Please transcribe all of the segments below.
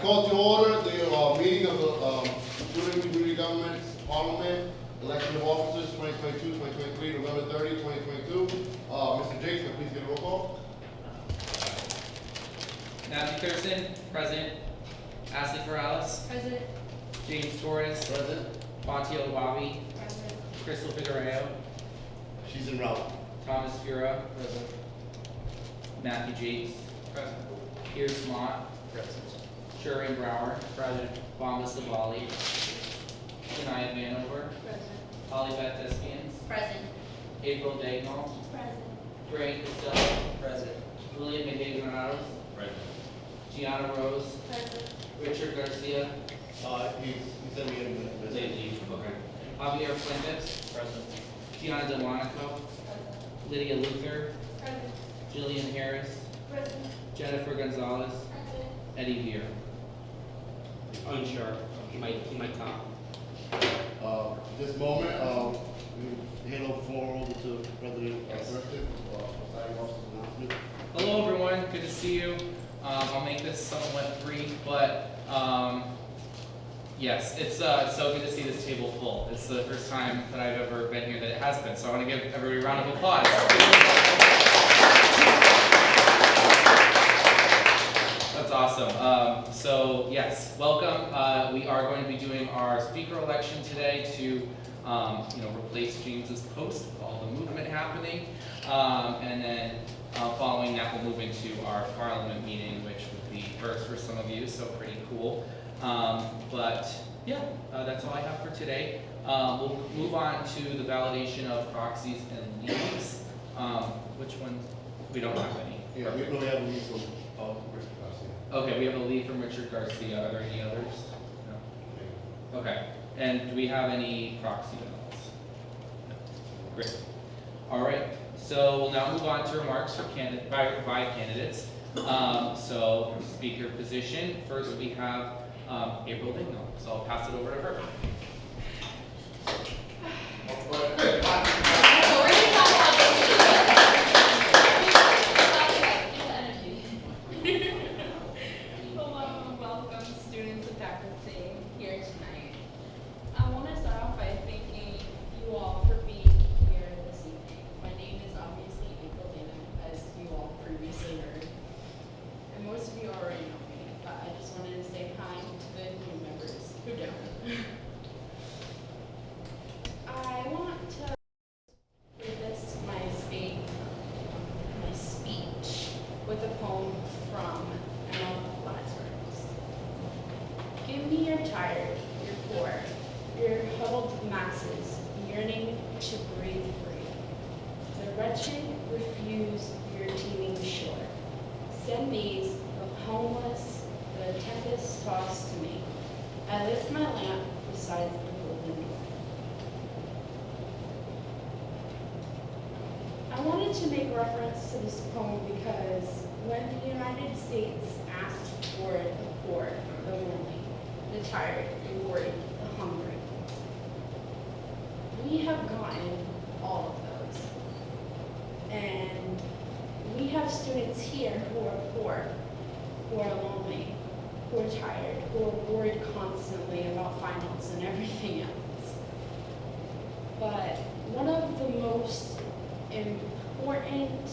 call to order the meeting of the Student Community Governments Parliament Election of Officers 2022-2023, November 30, 2022. Mr. Jakes, please get a roll call. Matthew Thurston, present. Ashley Corrales, Present. James Torres, Present. Fonte Olawabi, Present. Crystal Figueroa, She's en route. Thomas Fura, present. Matthew Jakes, present. Pierce Mott, present. Sherwin Brower, present. Bomba Savali, Shania Vanover, Present. Holly Beth Espians, Present. April Dagnall, Present. Frank Costello, present. William Mejia Granados, Present. Gianna Rose, Present. Richard Garcia, He sent me in the they leave, okay. Javier Fuentes, present. Gianna Delmonico, Lydia Luther, Present. Jillian Harris, Present. Jennifer Gonzalez, Present. Eddie Veer. Unsure. He might talk. This moment, we hand over the floor over to President Thurston for signing off the announcement. Hello everyone, good to see you. I'll make this somewhat brief, but yes, it's so good to see this table full. It's the first time that I've ever been here that it has been, so I want to give everybody a round of applause. That's awesome. So yes, welcome. We are going to be doing our speaker election today to replace James's post with all the movement happening, and then following that we'll move into our Parliament meeting, which would be first for some of you, so pretty cool. But yeah, that's all I have for today. We'll move on to the validation of proxies and leaves. Which one? We don't have any. Yeah, we don't have a lead from Richard Garcia. Okay, we have a lead from Richard Garcia. Are there any others? No. Okay. And do we have any proxy ballots? No. Great. All right. So we'll now move on to remarks for by candidates. So speaker position. First we have April Dagnall. So I'll pass it over to her. Hello, welcome students and faculty here tonight. I want to start off by thanking you all for being here this evening. My name is obviously April Dagnall, as you all previously heard. And most of you already know me, but I just wanted to say hi to the new members who don't. I want to preface my speech with a poem from Emma Lazarus. Give me your tired, your poor, your huddled masses yearning to breathe free. The wretched refuse your teeming shore. Send these, the homeless, the tempest tossed to me. I lift my lamp beside the golden door. I wanted to make reference to this poem because when the United States asked for the poor, the lonely, the tired, the worried, the hungry, we have gotten all of those. And we have students here who are poor, who are lonely, who are tired, who are worried constantly about finals and everything else. But one of the most important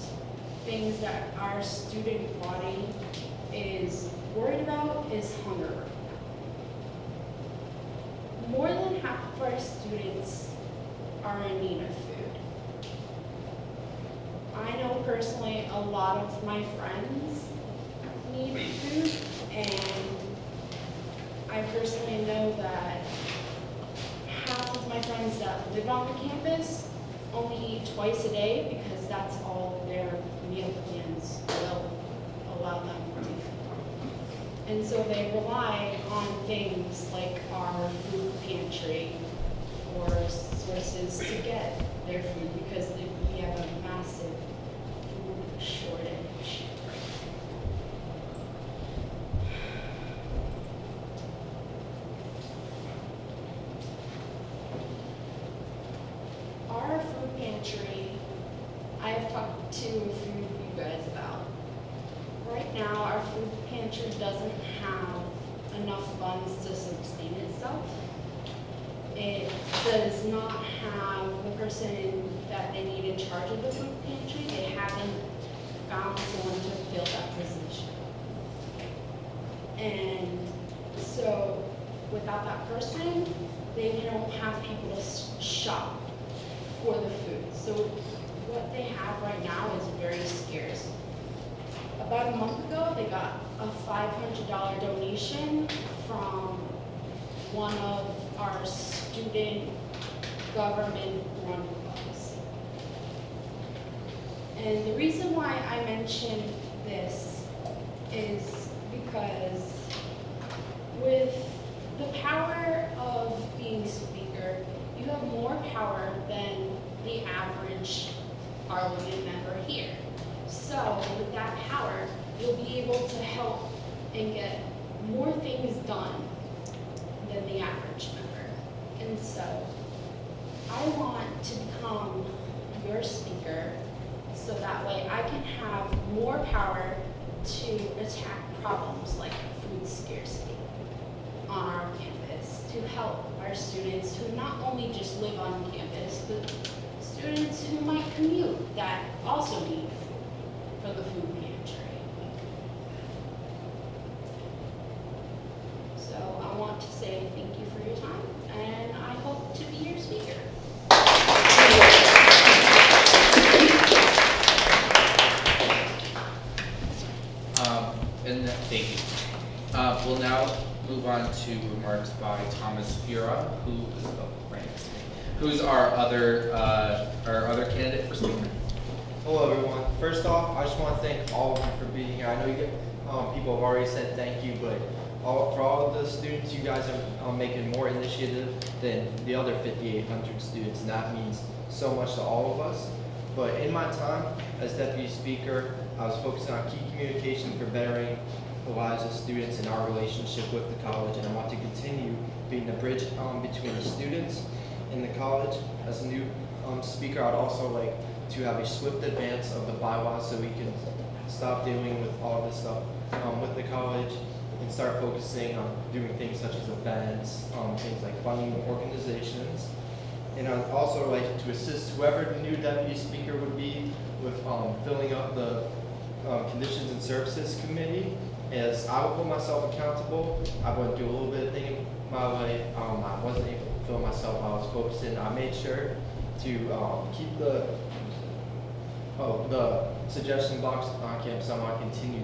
things that our student body is worried about is hunger right now. More than half of our students are in need of food. I know personally a lot of my friends need food, and I personally know that half of my friends that live on the campus only eat twice a day because that's all their meal plans will allow them to do. And so they rely on things like our food pantry for sources to get their food because we have a massive food shortage. Our food pantry, I have talked to a few of you guys about. Right now, our food pantry doesn't have enough funds to sustain itself. It does not have the person that they need in charge of the food pantry. They haven't found someone to fill that position. And so without that person, they don't have people to shop for the food. So what they have right now is very scarce. About a month ago, they got a $500 donation from one of our student government run clubs. And the reason why I mention this is because with the power of being speaker, you have more power than the average Parliament member here. So with that power, you'll be able to help and get more things done than the average member. And so I want to become your speaker so that way I can have more power to attack problems like food scarcity on our campus, to help our students who not only just live on campus, but students who might commute that also need food for the food pantry. So I want to say thank you for your time, and I hope to be your speaker. Thank you. We'll now move on to remarks by Thomas Fura, who's our other candidate for speaker. Hello everyone. First off, I just want to thank all of you for being here. I know people have already said thank you, but for all of the students, you guys are making more initiative than the other 5,800 students, and that means so much to all of us. But in my time as deputy speaker, I was focusing on key communication for bettering the lives of students and our relationship with the college, and I want to continue being the bridge between the students and the college. As a new speaker, I'd also like to have a swift advance of the bylaws so we can stop dealing with all this stuff with the college and start focusing on doing things such as events, things like funding organizations. And I'd also like to assist whoever the new deputy speaker would be with filling up the Conditions and Services Committee, as I would hold myself accountable. I would do a little bit of thing in my life. I wasn't able to fill myself. I was focusing. I made sure to keep the suggestion box on campus. I want to continue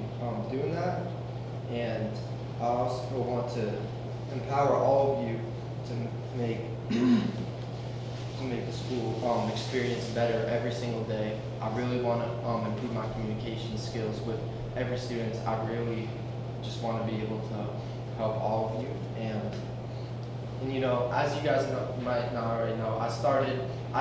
doing that. And I also want to empower all of you to make the school experience better every single day. I really want to improve my communication skills with every student. I really just want to be able to help all of you. And you know, as you guys might not already know, I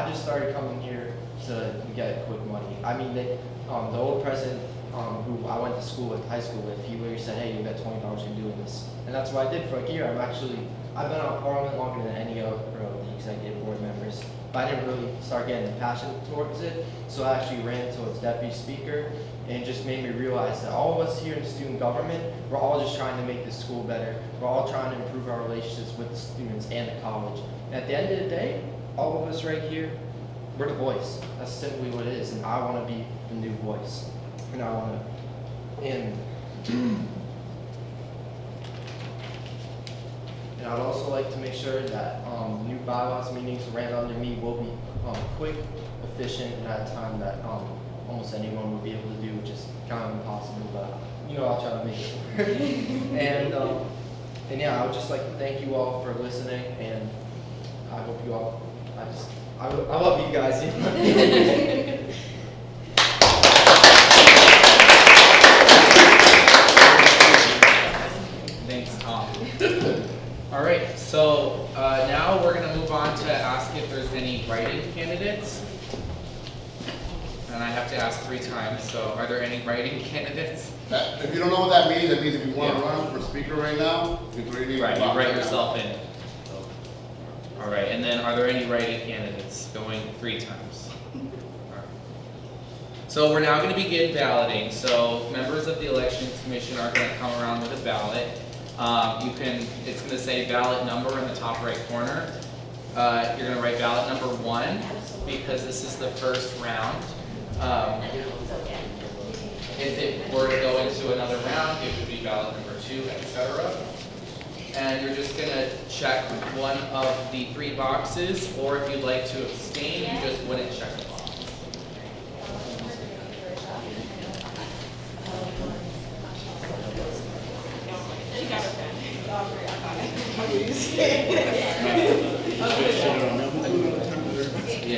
just started coming here to get quick money. I mean, the old president who I went to school with, high school with, he literally said, hey, you got $20 for doing this. And that's what I did for a year. I've been on Parliament longer than any of the executive board members, but I didn't really start getting the passion towards it. So I actually ran towards deputy speaker, and it just made me realize that all of us here in student government, we're all just trying to make this school better. We're all trying to improve our relationships with the students and the college. And at the end of the day, all of us right here, we're the voice. That's simply what it is, and I want to be the new voice. And I want to, and I'd also like to make sure that new bylaws meetings ran under me will be quick, efficient, and at a time that almost anyone would be able to do, which is kind of impossible, but you know, I'll try to make it work. And yeah, I would just like to thank you all for listening, and I hope you all, I love you guys. Thanks, Tom. All right, so now we're going to move on to ask if there's any writing candidates. And I have to ask 3 times, so are there any writing candidates? If you don't know what that means if you want to run for speaker right now, you can Right, you write yourself in. All right, and then are there any writing candidates? Going 3 times. All right. So we're now going to begin balloting. So members of the Elections Commission are going to come around with a ballot. It's gonna say ballot number in the top right corner. You're gonna write ballot number 1 because this is the first round. If it were to go into another round, it would be ballot number 2, etc. And you're just gonna check one of the 3 boxes, or if you'd like to abstain, you just wouldn't check the box. Yeah.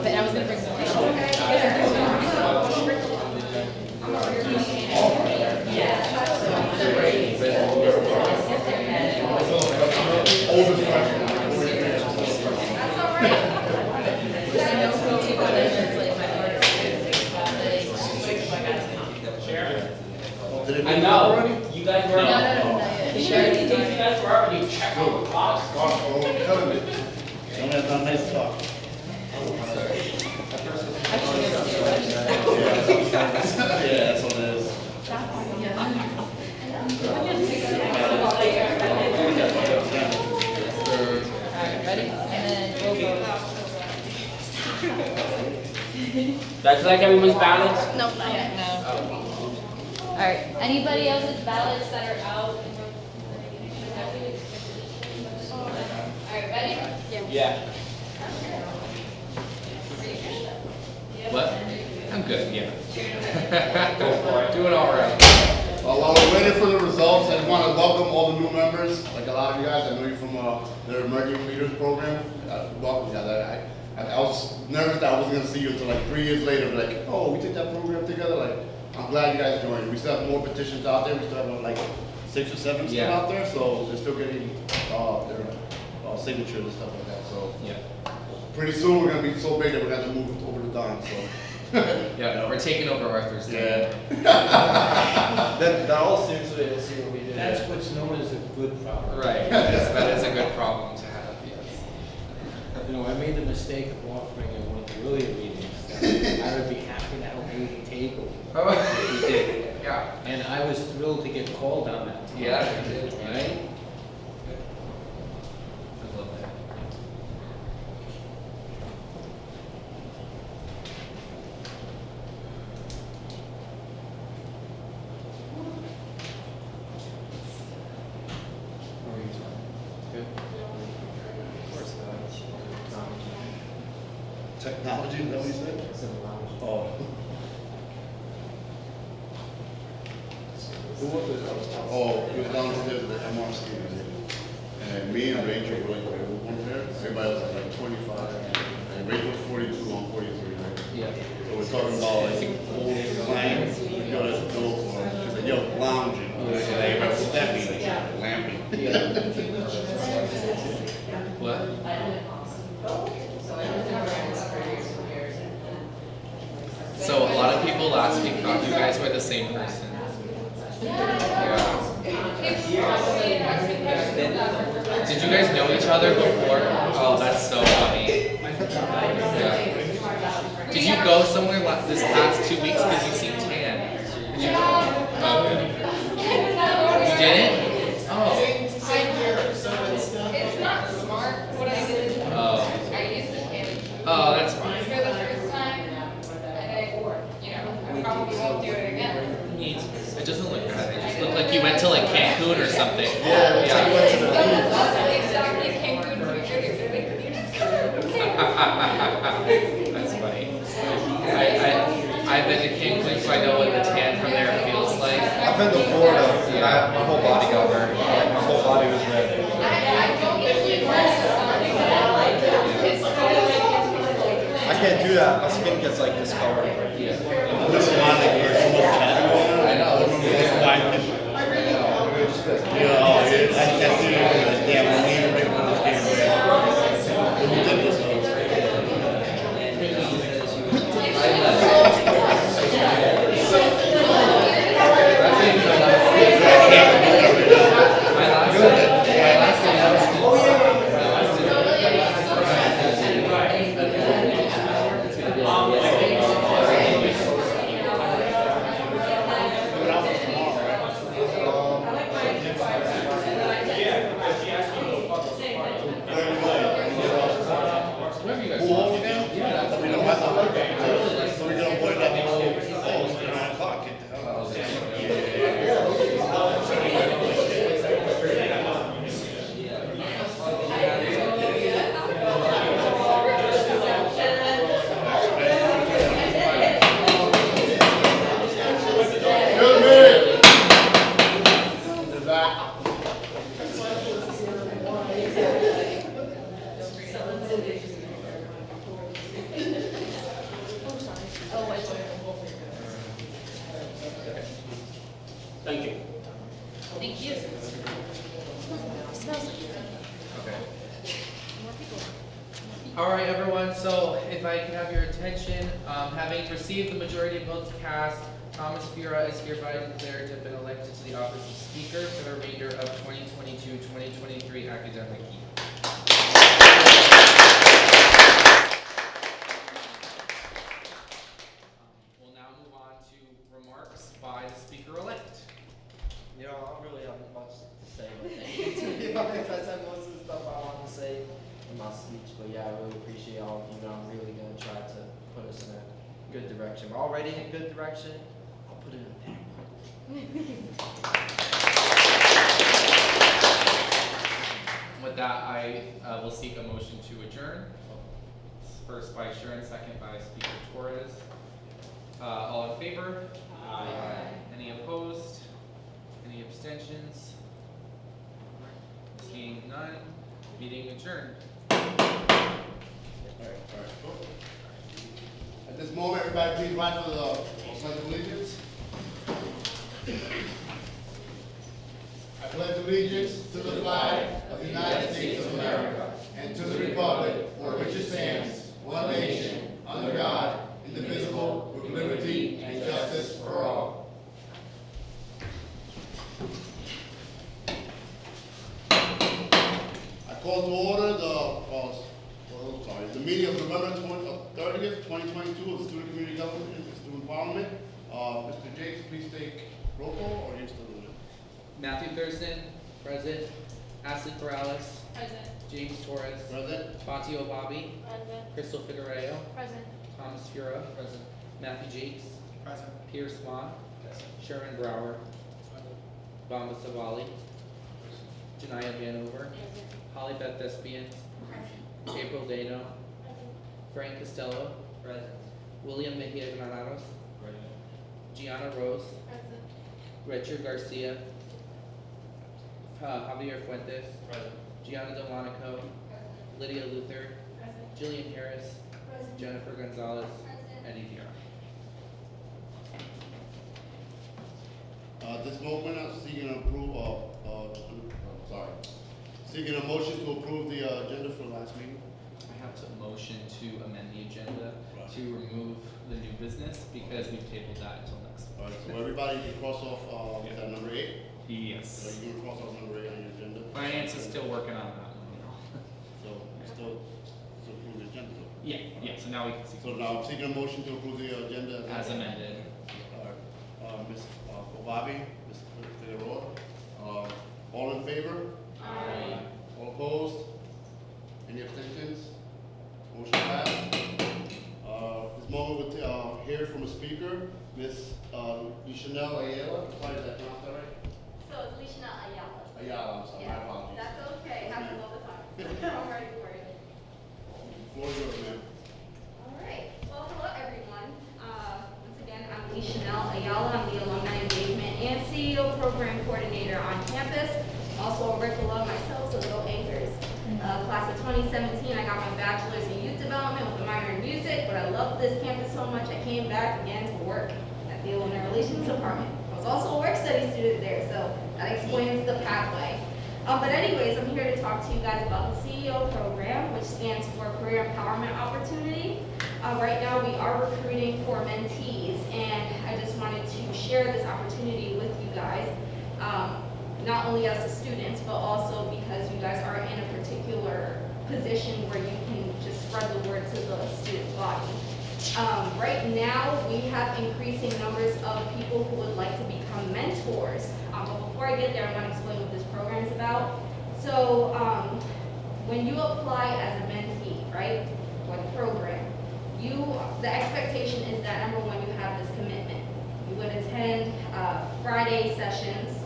I was gonna bring I know. You guys were. No. You guys were already checked the box. Don't have that nice talk. Yeah, that's what it is. Ready? And then we'll go. That's like everyone's ballots? No, not yet. No. All right. Anybody else's ballots that are out? All right. Ready? Yeah. What? I'm good, yeah. Go for it. Doing all right. While we're waiting for the results, I want to welcome all the new members. Like a lot of you guys, I know you from the Emerging Leaders Program. Welcome, you guys. I was nervous that I wasn't going to see you until like 3 years later. Like, oh, we took that program together. Like, I'm glad you guys joined. We still have more petitions out there. We still have like 6 or 7 still out there. So they're still getting their signatures and stuff like that. So Yeah. pretty soon we're going to be so big that we're going to have to move over to Don. So. Yeah, we're taking over Arthur's Yeah. thing. Then all students will see what we did. That's what's known as a good problem. Right, that is a good problem to have, yes. You know, I made the mistake of offering at one of the earlier meetings that I would be happy to help move the table. Oh, you did, yeah. And I was thrilled to get called on that. Yeah, you did. Right? I love that. Good. Of course, Technology, is that what you said? Oh. Who was it? Oh, it was downstairs at the MRC. And me and Rachel were like, one there. Everybody was like 25. And Rachel was 42 on 43, right? Yeah. So we're talking about like old plans. Yo, that's a door for it. She's like, yo, lounging. I said, hey, what's that mean? She's like, lamping. What? So a lot of people last week thought you guys were the same person. Yeah. Did you guys know each other before? Oh, that's so funny. Yeah. Did you go somewhere this past 2 weeks because you seem tan? Did you? Okay. You didn't? Oh. It's not smart what I did. Oh. I used the candy Oh, that's fine. for the first time, and I probably won't do it again. Neat. It doesn't look bad. It just looked like you went to like Cancun or something. Yeah, it's like we went to the Exactly, Cancun for Junior. They're like, you just That's funny. I've been to Cancun, so I know what the tan from there feels like. I've been to Florida, and my whole body got burned. Like, my whole body was red. I can't do that. My skin gets like discolored. Yeah. This is why they get so much fat going on. I know. It's why that's it. Damn, I need to make one of this game. It's ridiculous, though. Thank you. Thank you. Smells like Okay. more people. All right, everyone, so if I can have your attention, having received the majority of votes cast, Thomas Fura is hereby declared to have been elected to the office of Speaker for the remainder of 2022-2023 academic year. We'll now move on to remarks by the Speaker-elect. You know, I don't really have much to say, but thank you. To be honest, I said most of the stuff I want to say in my speech, but yeah, I really appreciate all of you, and I'm really going to try to put us in a good direction. We're already in a good direction. I'll put it in a bad one. With that, I will seek a motion to adjourn. First by Sharon, second by Speaker Torres. All in favor? Aye. Any opposed? Any abstentions? Seeing none, meeting adjourned. All right. At this moment, everybody please rise for the pledge of allegiance. I pledge allegiance to the flag of the United States of America and to the republic for which it stands, one nation, under God, indivisible, with liberty and justice for all. I call to order the meeting of November 30th, 2022 of the Student Community Government and Student Parliament. Mr. Jakes, please take roll call, or are you still doing it? Matthew Thurston, present. Ashley Corrales, Present. James Torres, Present? Fatio Bobby, Present. Crystal Figueroa, Present. Thomas Fura, present. Matthew Jakes, Present. Pierce Mott, Sherman Brower, Bamba Savali, Janaya Vanover, Holly Beth Thespian, April Dano, Frank Costello, William Mejia Granados, Gianna Rose, Richard Garcia, Javier Fuentes, Gianna Delmonico, Lydia Luther, Jillian Harris, Jennifer Gonzalez, Eddie Dion. At this moment, I'm seeking seeking a motion to approve the agenda for last meeting. I have to motion to amend the agenda to remove the new business because we've tabled that until next. All right, so everybody can cross off, was that number 8? So Yes. you can cross off number 8 on your agenda. Finance is still working on that one, you know. So, you still approve the agenda. though. Yeah, so now we can see. So now I'm seeking a motion to approve the agenda. As amended. Ms. Bobby, Ms. Figueroa, all in favor? Aye. All opposed? Any abstentions? Motion passed. This moment we'll hear from a speaker, Ms. Chanel Ayala. Sorry, did I pronounce that right? So it's Lishna Ayala. Ayala, I'm sorry, my Yeah, apologies. that's okay, happens all the time. I'm ready for it. Floor is yours, ma'am. All right, well, hello, everyone. Once again, I'm Chanel Ayala. I'm the Alumni Engagement and CEO Program Coordinator on campus. Also a curriculum myself, so no anchors. Class of 2017, I got my bachelor's in youth development with a minor in music, but I loved this campus so much I came back again to work at the Alumni Relations Department. I was also a work study student there, so that explains the pathway. But anyways, I'm here to talk to you guys about the CEO program, which stands for Career Empowerment Opportunity. Right now, we are recruiting for mentees, and I just wanted to share this opportunity with you guys, not only as the students, but also because you guys are in a particular position where you can just spread the word to the student body. Right now, we have increasing numbers of people who would like to become mentors. But before I get there, I want to explain what this program is about. So, when you apply as a mentee, right, for the program, the expectation is that number one, you have this commitment. You would attend Friday sessions,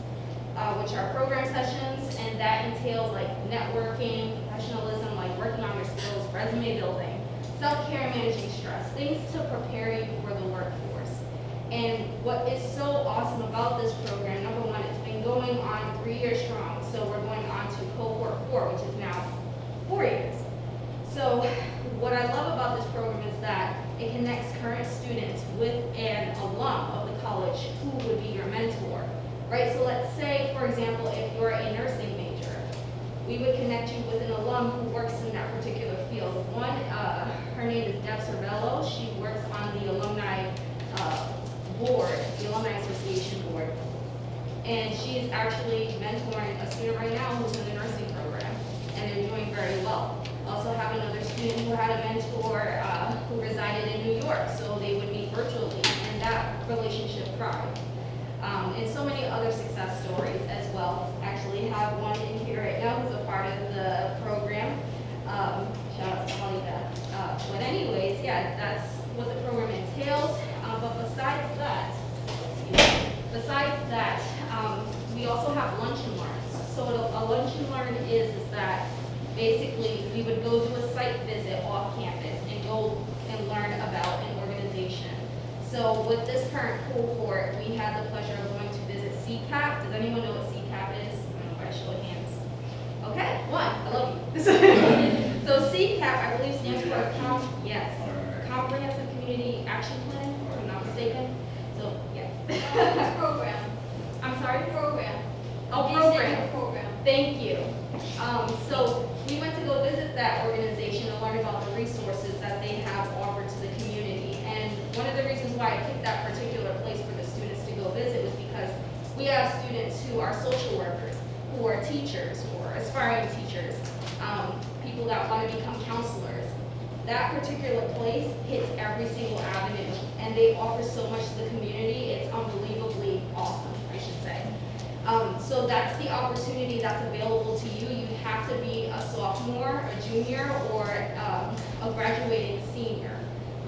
which are program sessions, and that entails like networking, professionalism, like working on your skills, resume building, self-care, managing stress, things to prepare you for the workforce. And what is so awesome about this program, number one, it's been going on 3 years strong, so we're going on to cohort 4, which is now 4 years. So what I love about this program is that it connects current students with an alum of the college who would be your mentor. right? So let's say, for example, if you're a nursing major, we would connect you with an alum who works in that particular field. One, her name is Deb Cervello. She works on the alumni board, the Alumni Association board. And she is actually mentoring a student right now who's in the nursing program, and they're doing very well. Also have another student who had a mentor who resided in New York, so they would meet virtually, and that relationship thrived. And so many other success stories as well. Actually have one in here right now who's a part of the program. Shout out to Holly Beth. But anyways, yeah, that's what the program entails. But besides that, we also have lunch and learns. So a lunch and learn is that basically we would go do a site visit off campus and go and learn about an organization. So with this current cohort, we had the pleasure of going to visit CCAP. Does anyone know what CCAP is? I don't know if I show of hands. Okay, one, I love you. So CCAP, I believe, stands for Comprehensive Community Action Plan, if I'm not mistaken. So, yes. Program. I'm sorry? Program. Oh, You said program. Program. Thank you. So we went to go visit that organization and learn about the resources that they have offered to the community. And one of the reasons why I picked that particular place for the students to go visit was because we have students who are social workers, who are teachers or aspiring teachers, people that want to become counselors. That particular place hits every single avenue, and they offer so much to the community. It's unbelievably awesome, I should say. So that's the opportunity that's available to you. You have to be a sophomore, a junior, or a graduating senior.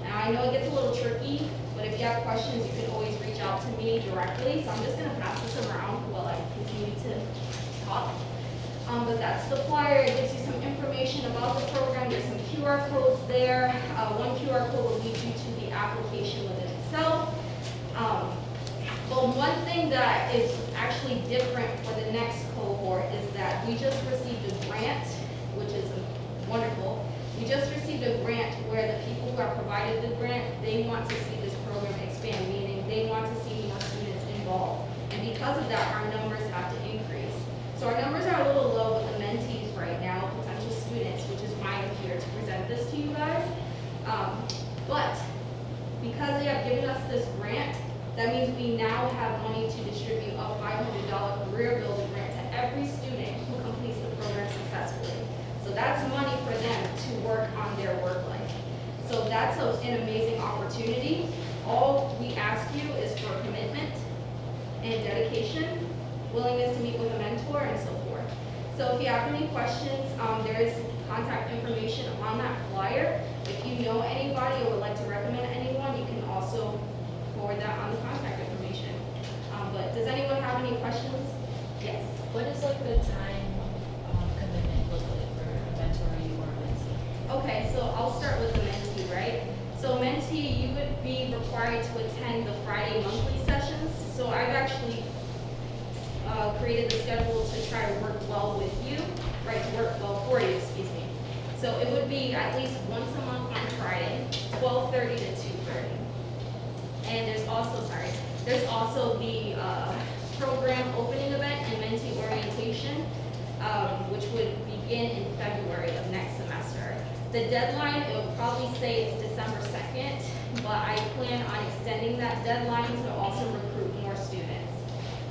Now, I know it gets a little tricky, but if you have questions, you can always reach out to me directly. So I'm just going to pass this around while I continue to talk. But that's the flyer. It gives you some information about the program. There's some QR codes there. One QR code will lead you to the application within itself. But one thing that is actually different for the next cohort is that we just received a grant, which is wonderful. We just received a grant where the people who are provided the grant, they want to see this program expand, meaning they want to see more students involved. And because of that, our numbers have to increase. So our numbers are a little low with the mentees right now, potential students, which is why I'm here to present this to you guys. But because they have given us this grant, that means we now have money to distribute a $500 career builder grant to every student who completes the program successfully. So that's money for them to work on their work life. So that's an amazing opportunity. All we ask you is for commitment and dedication, willingness to meet with a mentor, and so forth. So if you have any questions, there is contact information on that flyer. If you know anybody or would like to recommend anyone, you can also forward that on the contact information. But does anyone have any questions? Yes. What is like the time commitment look like for a mentor or a mentee? Okay, so I'll start with the mentee, right? So mentee, you would be required to attend the Friday monthly sessions. So I've actually created the schedule to try to work well with you, right, to work well for you, excuse me. So it would be at least once a month on Friday, 12:30 to 2:30. And there's also the program opening event and mentee orientation, which would begin in February of next semester. The deadline, it will probably say it's December 2nd, but I plan on extending that deadline to also recruit more students.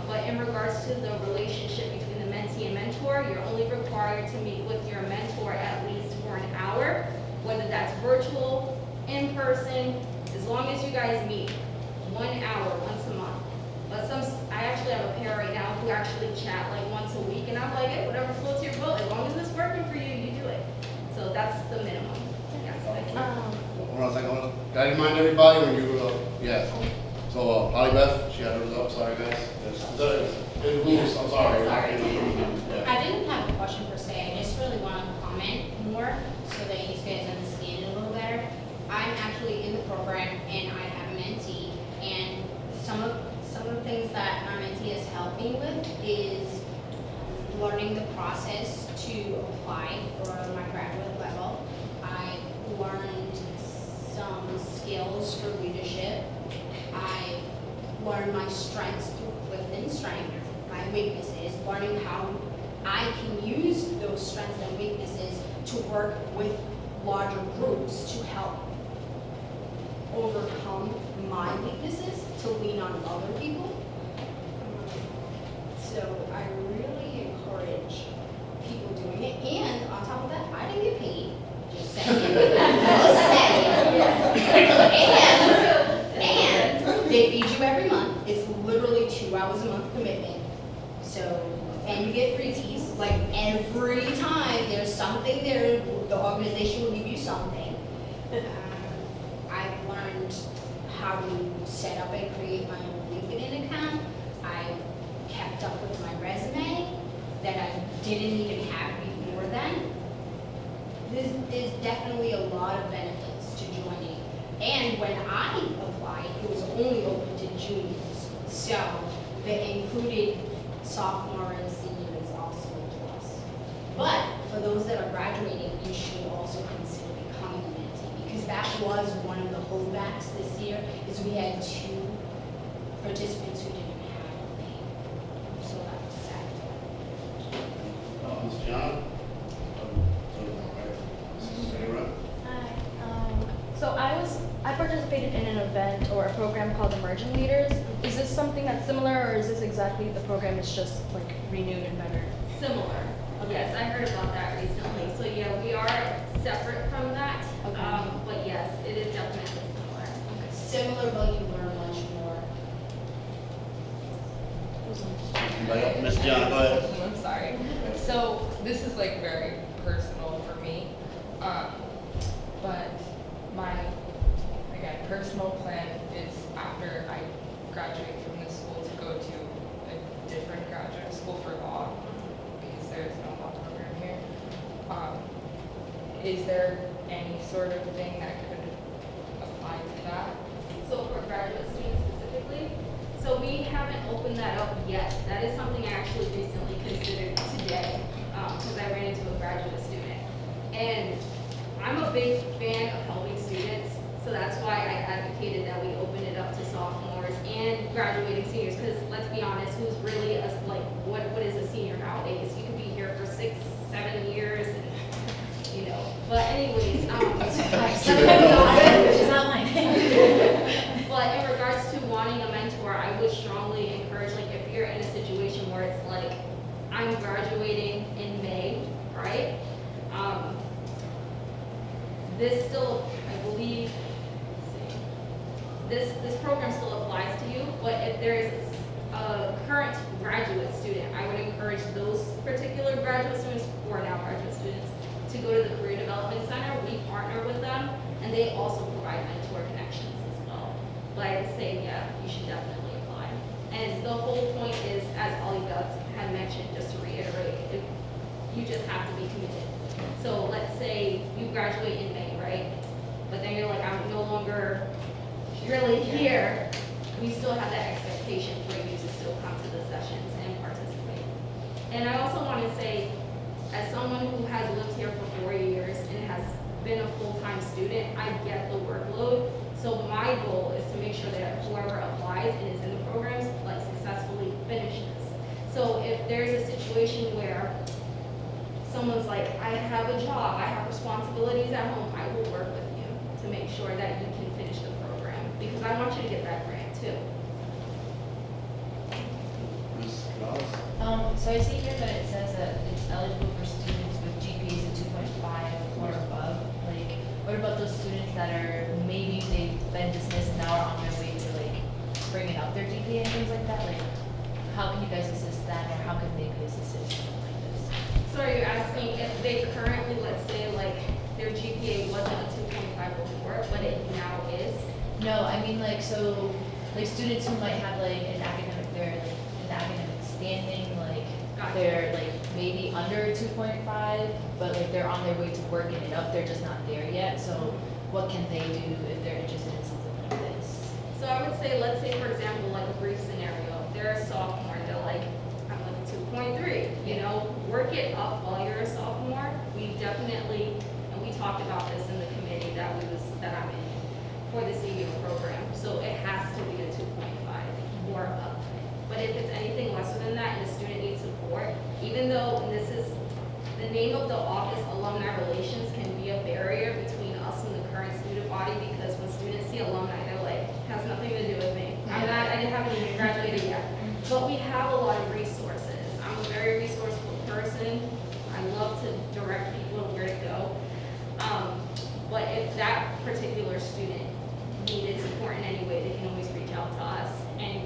But in regards to the relationship between the mentee and mentor, you're only required to meet with your mentor at least for an hour, whether that's virtual, in person, as long as you guys meet 1 hour once a month. But I actually have a pair right now who actually chat like once a week, and I'm like, hey, whatever floats your boat, as long as it's working for you, you do it. So that's the minimum. Yes, thank you. Hold on a second. Can I remind everybody when you, yeah. So, Holly Beth, she had hers up, sorry guys. The rules, I'm sorry. Sorry. Yeah. I didn't have a question per se, I just really want to comment more so that you guys understand it a little better. I'm actually in the program and I have a mentee, and some of the things that my mentee has helped me with is learning the process to apply for my graduate level. I learned some skills for leadership. I learned my strengths within strength, weaknesses, learning how I can use those strengths and weaknesses to work with larger groups to help overcome my weaknesses, to lean on other people. So I really encourage people doing it, and on top of that, I didn't get paid, just saying. Just saying. And they feed you every month, it's literally 2 hours a month commitment. So, and you get free teas, like every time there's something there, the organization will give you something. I've learned how to set up and create my own LinkedIn account. I've kept up with my resume that I didn't even have before then. There's definitely a lot of benefits to joining. And when I applied, it was only open to juniors. So they included sophomore and seniors also a plus. But for those that are graduating, you should also consider becoming a mentee, because that was one of the holdbacks this year, is we had 2 participants who didn't have a name. So that was sad. Ms. John? Sarah? Hi. So I participated in an event or a program called Emerging Leaders. Is this something that's similar, or is this exactly the program is just like renewed and better? Similar. Yes, I heard about that recently. So yeah, we are separate from that. Okay. But yes, it is definitely similar. Similar, but you learn much more. Miss John, go ahead. I'm sorry. So this is like very personal for me. But my, again, personal plan is after I graduate from this school to go to a different graduate school for law, because there's no law program here. Is there any sort of thing that could apply to that? So for graduate students specifically, so we haven't opened that up yet. That is something I actually recently considered today, because I ran into a graduate student. And I'm a big fan of helping students, so that's why I advocated that we open it up to sophomores and graduating seniors, because let's be honest, who's really what is a senior nowadays? You could be here for 6, 7 years, and but anyways, She's not lying. but in regards to wanting a mentor, I would strongly encourage, if you're in a situation where it's like, I'm graduating in May, right? This still, I believe, let's see, this program still applies to you, but if there is a current graduate student, I would encourage those particular graduate students, who are now graduate students, to go to the Career Development Center. We partner with them, and they also provide mentor connections as well. But I would say, yeah, you should definitely apply. And the whole point is, as Olivia had mentioned, just to reiterate, you just have to be committed. So let's say you graduate in May, right? But then you're like, I'm no longer really here. We still have that expectation for you to still come to the sessions and participate. And I also want to say, as someone who has lived here for 4 years and has been a full-time student, I get the workload. So my goal is to make sure that whoever applies and is in the programs successfully finishes. So if there's a situation where someone's like, I have a job, I have responsibilities at home, I will work with you to make sure that you can finish the program, because I want you to get that grant too. Ms. Ross? So I see here that it says that it's eligible for students with GPAs of 2.5 or above. What about those students that are, maybe they've been dismissed and now are on their way to bringing up their GPA and things like that? How can you guys assist them, or how can they be assisted in something like this? So are you asking if they currently, let's say, their GPA wasn't a 2.5 before, but it now is? No, I mean so students who might have an academic, they're an academic standing, Gotcha. they're maybe under 2.5, but they're on their way to working it up, they're just not there yet. So what can they do if they're interested in something like this? So I would say, let's say for example, a brief scenario, they're a sophomore, they're I'm 2.3, work it up while you're a sophomore. We definitely, and we talked about this in the committee that I'm in for the senior program. So it has to be a 2.5 or up. But if it's anything lesser than that and the student the name of the office, Alumni Relations, can be a barrier between us and the current student body because when students see alumni, they're like, has nothing to do with me. I haven't even graduated yet. But we have a lot of resources. I'm a very resourceful person. I love to direct people to where to go. But if that particular student needed support in any way, they can always reach out to us and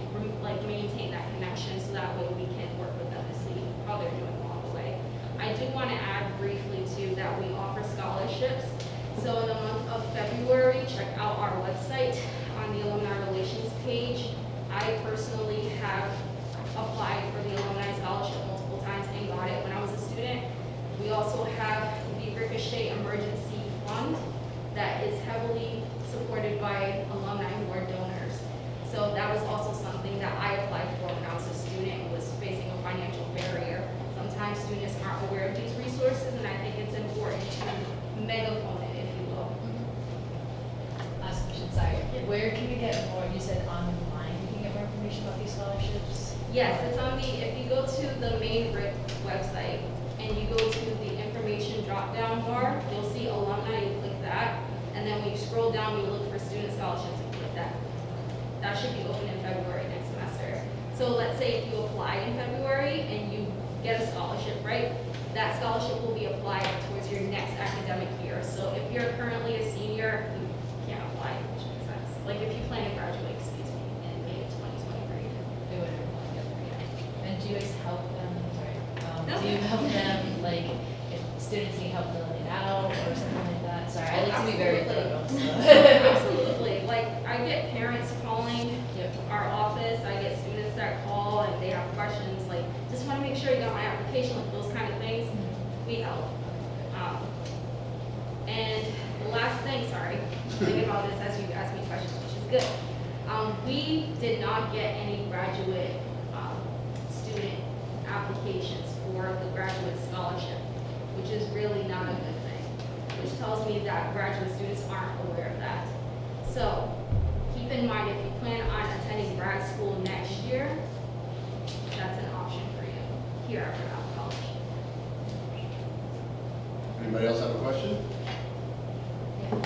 maintain that connection so that way we can work with them to see how they're doing along the way. I do want to add briefly too that we offer scholarships. So in the month of February, check out our website on the Alumni Relations page. I personally have applied for the Alumni Scholarship multiple times and got it when I was a student. We also have the Ricochet Emergency Fund that is heavily supported by alumni who are donors. So that was also something that I applied for when I was a student and was facing a financial barrier. Sometimes students aren't aware of these resources, and I think it's important to megaphone it, if you will. Last question, sorry. Where can we get more? You said online you can get more information about these scholarships? Yes, it's on the, if you go to the main RIC website and you go to the information drop-down bar, you'll see alumni, you click that, and then when you scroll down, you look for student scholarships and click that. That should be open in February next semester. So let's say if you apply in February and you get a scholarship, right? That scholarship will be applied towards your next academic year. So if you're currently a senior, you can't apply, which makes sense. Like if you plan to graduate, excuse me, in May of 2023. They would And do you guys help them, sorry, No. do you help them, like, if students need help filling it out or something like that? Sorry, I like to be very thorough, so. Absolutely. Like I get parents calling Yep. our office. I get students that call and they have questions like, just want to make sure you got my application, like those kind of things. We help. And the last thing, sorry, think about this as you ask me questions, which is good. We did not get any graduate student applications for the graduate scholarship, which is really not a good thing, which tells me that graduate students aren't aware of that. So keep in mind, if you plan on attending grad school next year, that's an option for you here at Brown College. Anybody else have a question? Yeah.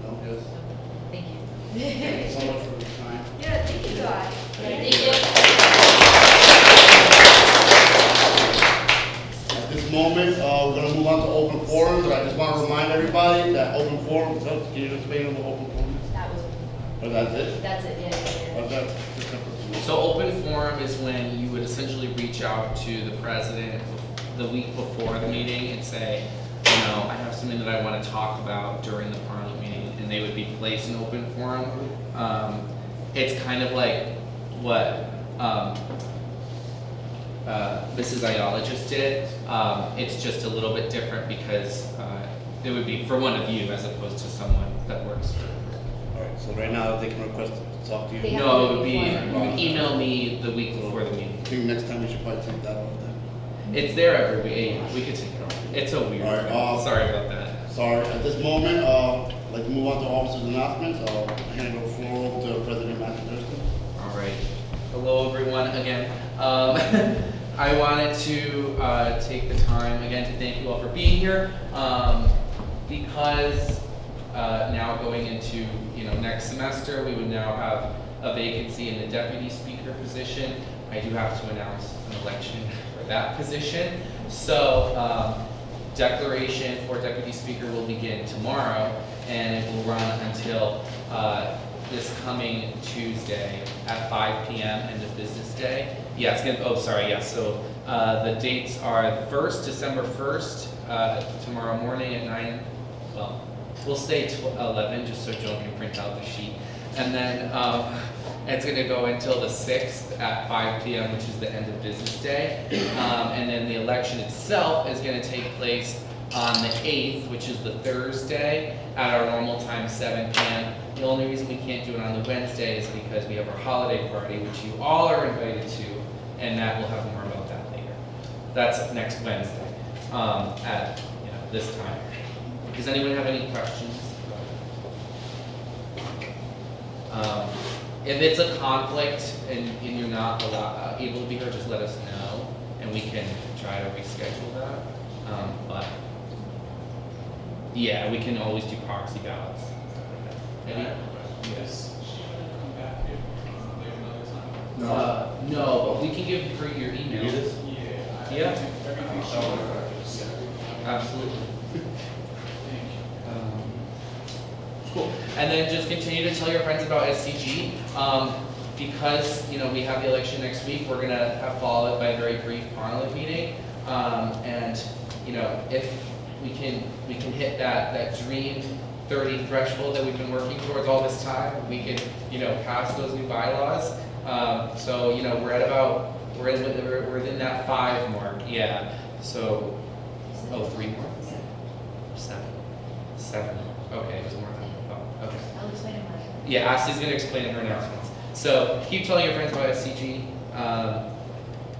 No, yes? Thank you. Thank you so much for your time. Yeah, thank you guys. Thank you. At this moment, we're gonna move on to open forum, but I just want to remind everybody that open forum, can you explain what open forum is? That was, Or that's it? that's it, yeah. Or that's just a- So open forum is when you would essentially reach out to the president the week before the meeting and say, you know, I have something that I want to talk about during the Parliament meeting, and they would be placed in open forum. It's kind of like what Mrs. Ayala just did. It's just a little bit different because it would be for one of you as opposed to someone that works for. All right, so right now they can request to talk to They you. have No, to it would be, be you would email me the week before the meeting. I think next time we should probably take that off then. It's there every week. We could take it off. It's so weird. All right, Sorry about that. Sorry, at this moment, I'd like to move on to officers' announcements. I'll hand the floor over to President Matthew Thurston. All right. Hello, everyone, again. I wanted to take the time again to thank you all for being here. Because now going into next semester, we would now have a vacancy in the deputy speaker position. I do have to announce an election for that position. So declaration for deputy speaker will begin tomorrow, and it will run until this coming Tuesday at 5 p.m. end of business day. Yes. So the dates are December 1st, tomorrow morning at 9. Well, we'll say 11 just so Joan can print out the sheet, and then it's going to go until the 6th at 5 p.m., which is the end of business day, and then the election itself is going to take place on the 8th, which is the Thursday, at our normal time, 7 p.m. The only reason we can't do it on the Wednesday is because we have our holiday party, which you all are invited to, and Matt will have more about that later. That's next Wednesday at this time. Does anyone have any questions? If it's a conflict and you're not able to be here, just let us know, and we can try to reschedule that. But yeah, we can always do proxy ballots. Maybe? Yes. No, but we can give her your email. You need this? Yeah. Absolutely. Cool. And then just continue to tell your friends about SCG. Because we have the election next week, we're gonna have followed by a very brief Parliament meeting. And if we can hit that dream 30 threshold that we've been working towards all this time, we can pass those new bylaws. So we're at about we're within that 5 mark. Yeah. So 3 more. 7. Okay, there's more than okay. I'll explain it later. Yeah, Ashley's gonna explain in her announcements. So keep telling your friends about SCG.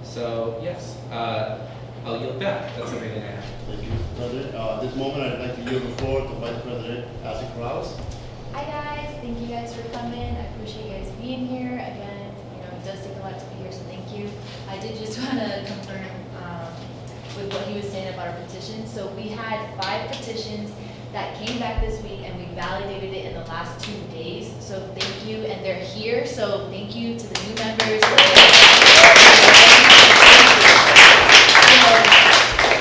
So yes, I'll yield back. That's everything I have. Thank you, Mr. President. At this moment, I'd like to yield the floor to Vice President Ashley Corrales. Hi guys, thank you guys for coming. I appreciate you guys being here. Again, it does take a lot to be here, so thank you. I did just want to confirm with what he was saying about our petitions. So we had 5 petitions that came back this week, and we validated it in the last 2 days. So thank you, and they're here. So thank you to the new members.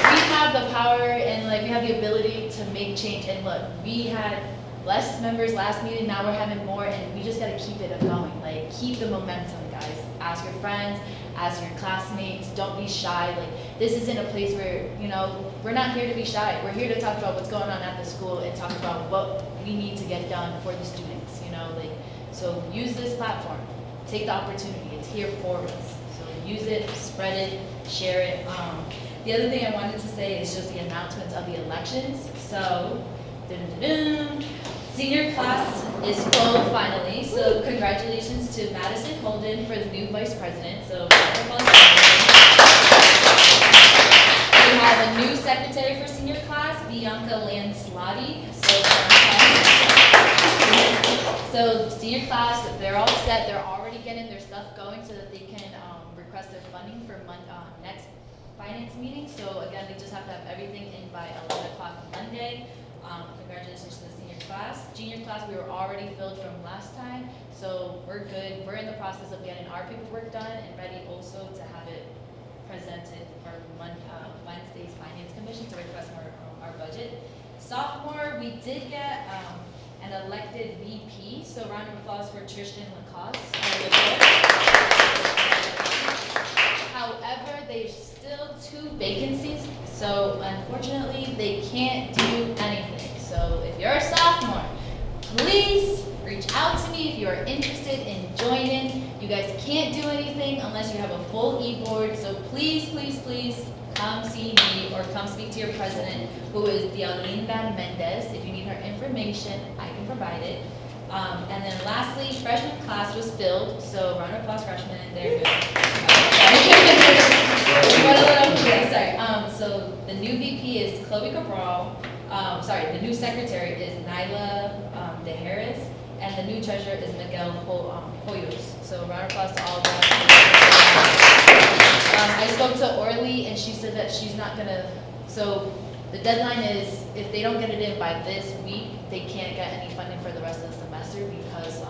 We have the power and we have the ability to make change. And look, we had less members last meeting, now we're having more, and we just gotta keep it going. Keep the momentum, guys. Ask your friends, ask your classmates, don't be shy. This isn't a place where, we're not here to be shy. We're here to talk about what's going on at the school and talk about what we need to get done for the students, so use this platform. Take the opportunity, it's here for us. So use it, spread it, share it. The other thing I wanted to say is just the announcements of the elections. So, senior class is full finally, so congratulations to Madison Holden for the new vice president. So, we have a new secretary for senior class, Bianca Lanslotty. So senior class, they're all set. They're already getting their stuff going so that they can request their funding for next finance meeting. So again, they just have to have everything in by 11 o'clock Monday. Congratulations to the senior class. Junior class, we were already filled from last time, so we're good. We're in the process of getting our paperwork done and ready also to have it presented for Wednesday's Finance Commission to request our budget. Sophomore, we did get an elected VP, so round of applause for Tristan Lacoste. However, there's still 2 vacancies, so unfortunately they can't do anything. So if you're a sophomore, please reach out to me if you are interested in joining. You guys can't do anything unless you have a full e-board, so please, please, please come see me or come speak to your president, who is Diolinda Mendez. If you need her information, I can provide it. And then lastly, freshman class was filled, so round of applause, freshmen, they're good. So the new VP is Chloe Cabral. The new secretary is Nyla De Harris, and the new treasurer is Miguel Hoyos. So round of applause to all of them. I spoke to Orly, and she said that she's not gonna. So the deadline is if they don't get it in by this week, they can't get any funding for the rest of the semester because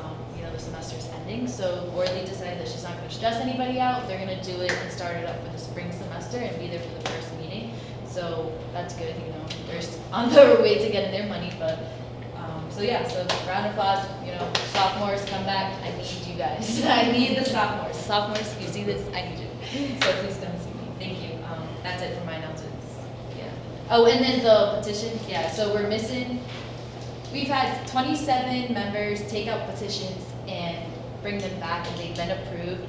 the semester is ending. So Orly decided that she's not going to stress anybody out. They're going to do it and start it up for the spring semester and be there for the first meeting. So that's good. They're on their way to getting their money. But so round of applause. Sophomores, come back. I need you guys. I need the sophomores. Sophomores, if you see this, I need you. So please come see me. Thank you. That's it for my announcements. Yeah. Oh, and then the petition. Yeah. So we're missing. We've had 27 members take out petitions and bring them back, and they've been approved.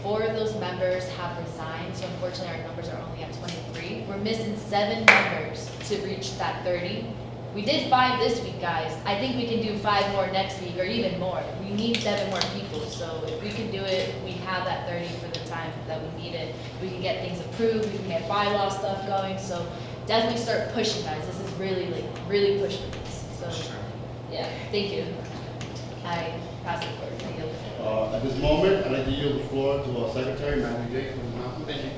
4 of those members have resigned, so unfortunately our numbers are only at 23. We're missing 7 members to reach that 30. We did 5 this week, guys. I think we can do 5 more next week, or even more. We need 7 more people, so if we can do it, we have that 30 for the time that we need it. We can get things approved, we can get bylaw stuff going, so definitely start pushing, guys. This is really push for this. So, yeah, thank you. I pass it forward. Thank you. At this moment, I'd like to yield the floor to our Secretary, Matthew J. for his announcement. Thank you.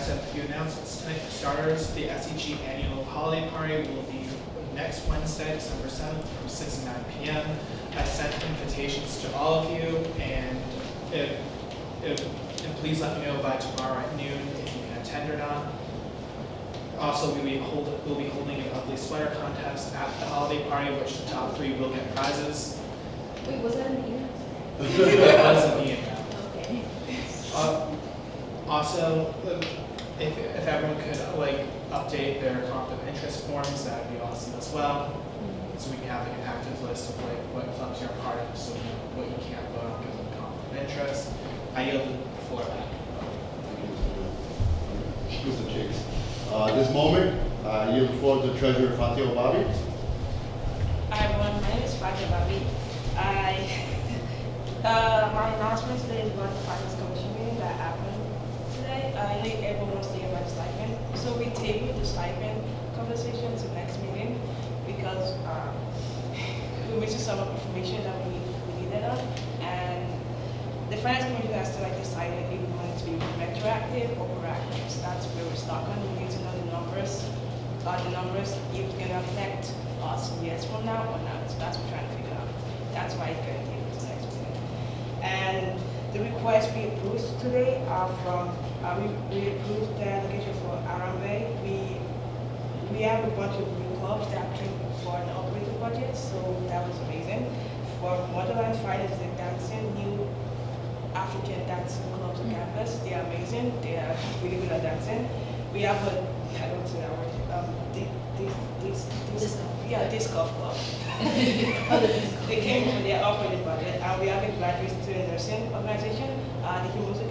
just have a few announcements tonight. For starters, the SCG annual holiday party will be next Wednesday, December 7th, from 6 to 9 p.m. I sent invitations to all of you, and please let me know by tomorrow at noon if you can attend or not. Also, we'll be holding an ugly sweater contest at the holiday party, which the top 3 will get prizes. Wait, was that an email? That was an email. Okay. Also, if everyone could update their conflict of interest forms, that would be awesome as well. So we can have an active list of what clubs you're a part of, so you know what you can't vote on because of conflict of interest. I yield the floor back. Mr. Chicks. This moment, I yield the floor to Treasurer Fatih Bobby. Hi everyone, my name is Fatih Bobby. My announcement today is about the Finance Commission meeting that happened today. I know everyone wants to hear about the stipend. So we tabled the stipend conversation to next meeting because we missed some information that we needed on. And the Finance Commission has to decide if we want it to be retroactive or proactive. So that's where we're stuck on. We need to know the numbers. If it's going to affect us years from now or not. So that's what we're trying to figure out. That's why it's going to take us next meeting. And the requests we approved today are from, we approved the allocation for Arambe. We have a bunch of new clubs that came for an operating budget, so that was amazing. For Motherland Finance, the dancing, new African dancing clubs on campus, they are amazing. They are really good at dancing. We have a, I don't say that word, disc golf club. They came from their operating budget, and we have a graduate student nursing organization. They came also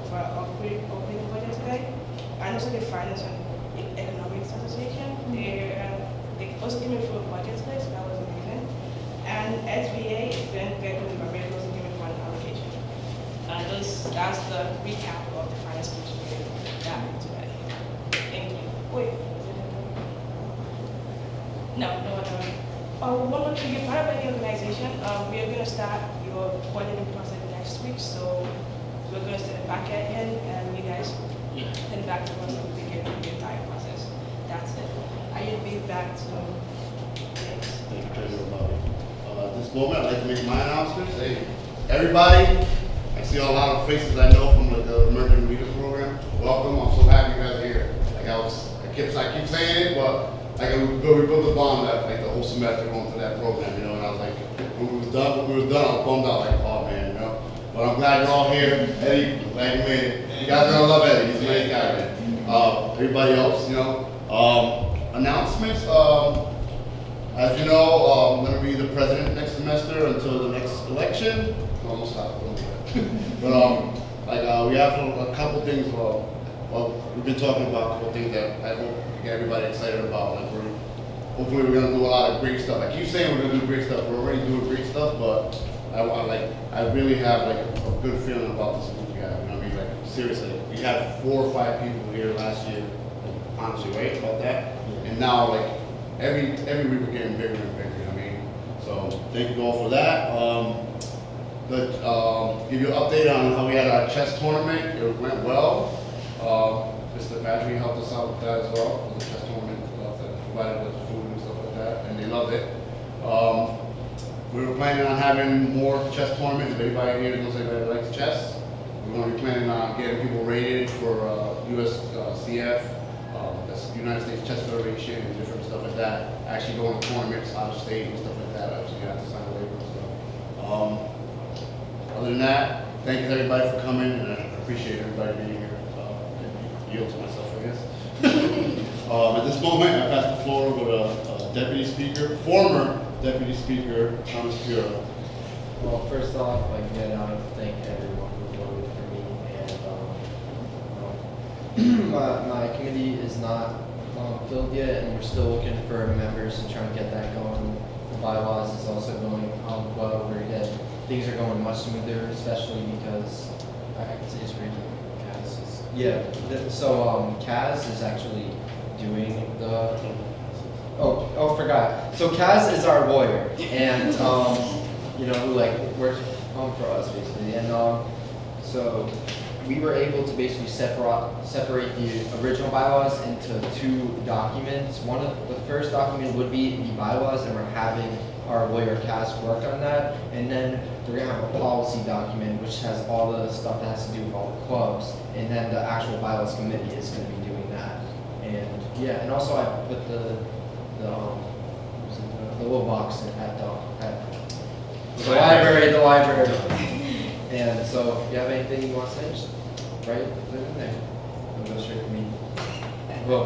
for operating budget today, and also the Finance and Economics Association. They also came in for a budget today, so that was amazing. And SVA, then Gecko and Barbarian also came in for an allocation. And that's the recap of the Finance Commission meeting that happened today. Thank you. Wait. No. One more thing, you're part of any organization. We are going to start your budgeting process next week, so we're going to send it back at him, and you guys send it back to us so we can get the entire process. That's it. I will be back to Thank you, Treasurer Bobby. At this moment, I'd like to make my announcements. Hey, everybody, I see a lot of faces I know from the Emerging Leaders Program. Welcome. I'm so happy you guys are here. I keep saying it, but we built a bond that the whole semester going through that program, and I was like, when we was done, I was bummed out, oh man, But I'm glad you're all here. Eddie, I'm glad you made it. You guys are gonna love Eddie. He's a nice guy, man. Everybody else, announcements. As you know, I'm gonna be the president next semester until the next election. Almost stopped. But we have a couple things. We've been talking about a couple things that I hope to get everybody excited about. Hopefully we're gonna do a lot of great stuff. I keep saying we're gonna do great stuff. We're already doing great stuff, but I really have a good feeling about this group we have. You know what I mean? Seriously, we had 4 or 5 people here last year. Honestly, right about that. And now every week we're getting bigger and bigger. You know what I mean? So thank you all for that. Give you an update on how we had our chess tournament. It went well. Mr. Baccari helped us out with that as well. The chess tournament provided us food and stuff like that, and they loved it. We were planning on having more chess tournaments. If anybody here knows anybody that likes chess, we're going to be planning on getting people rated for USCF, that's United States Chess Federation, and different stuff like that. Actually going to tournaments out of state and stuff like that. Actually, you have to sign a waiver and stuff. Other than that, thank you to everybody for coming, and I appreciate everybody being here. Yield to myself, I guess. At this moment, I pass the floor over to Deputy Speaker, former Deputy Speaker Thomas Pura. Well, first off, again, I want to thank everyone who voted for me, and my committee is not filled yet, and we're still looking for members and trying to get that going. The bylaws is also going well. Things are going much smoother, especially because I can say it's really Kaz is actually doing the. Forgot. So Kaz is our lawyer, and who works for us basically, and so we were able to basically separate the original bylaws into 2 documents. One of the first document would be the bylaws, and we're having our lawyer Cass work on that. And then we're gonna have a policy document which has all the stuff that has to do with all the clubs. And then the actual bylaws committee is gonna be doing that. And yeah, and also I put the little box at the library. And so if you have anything you want to say, just put it in there. It'll go straight to me. Well,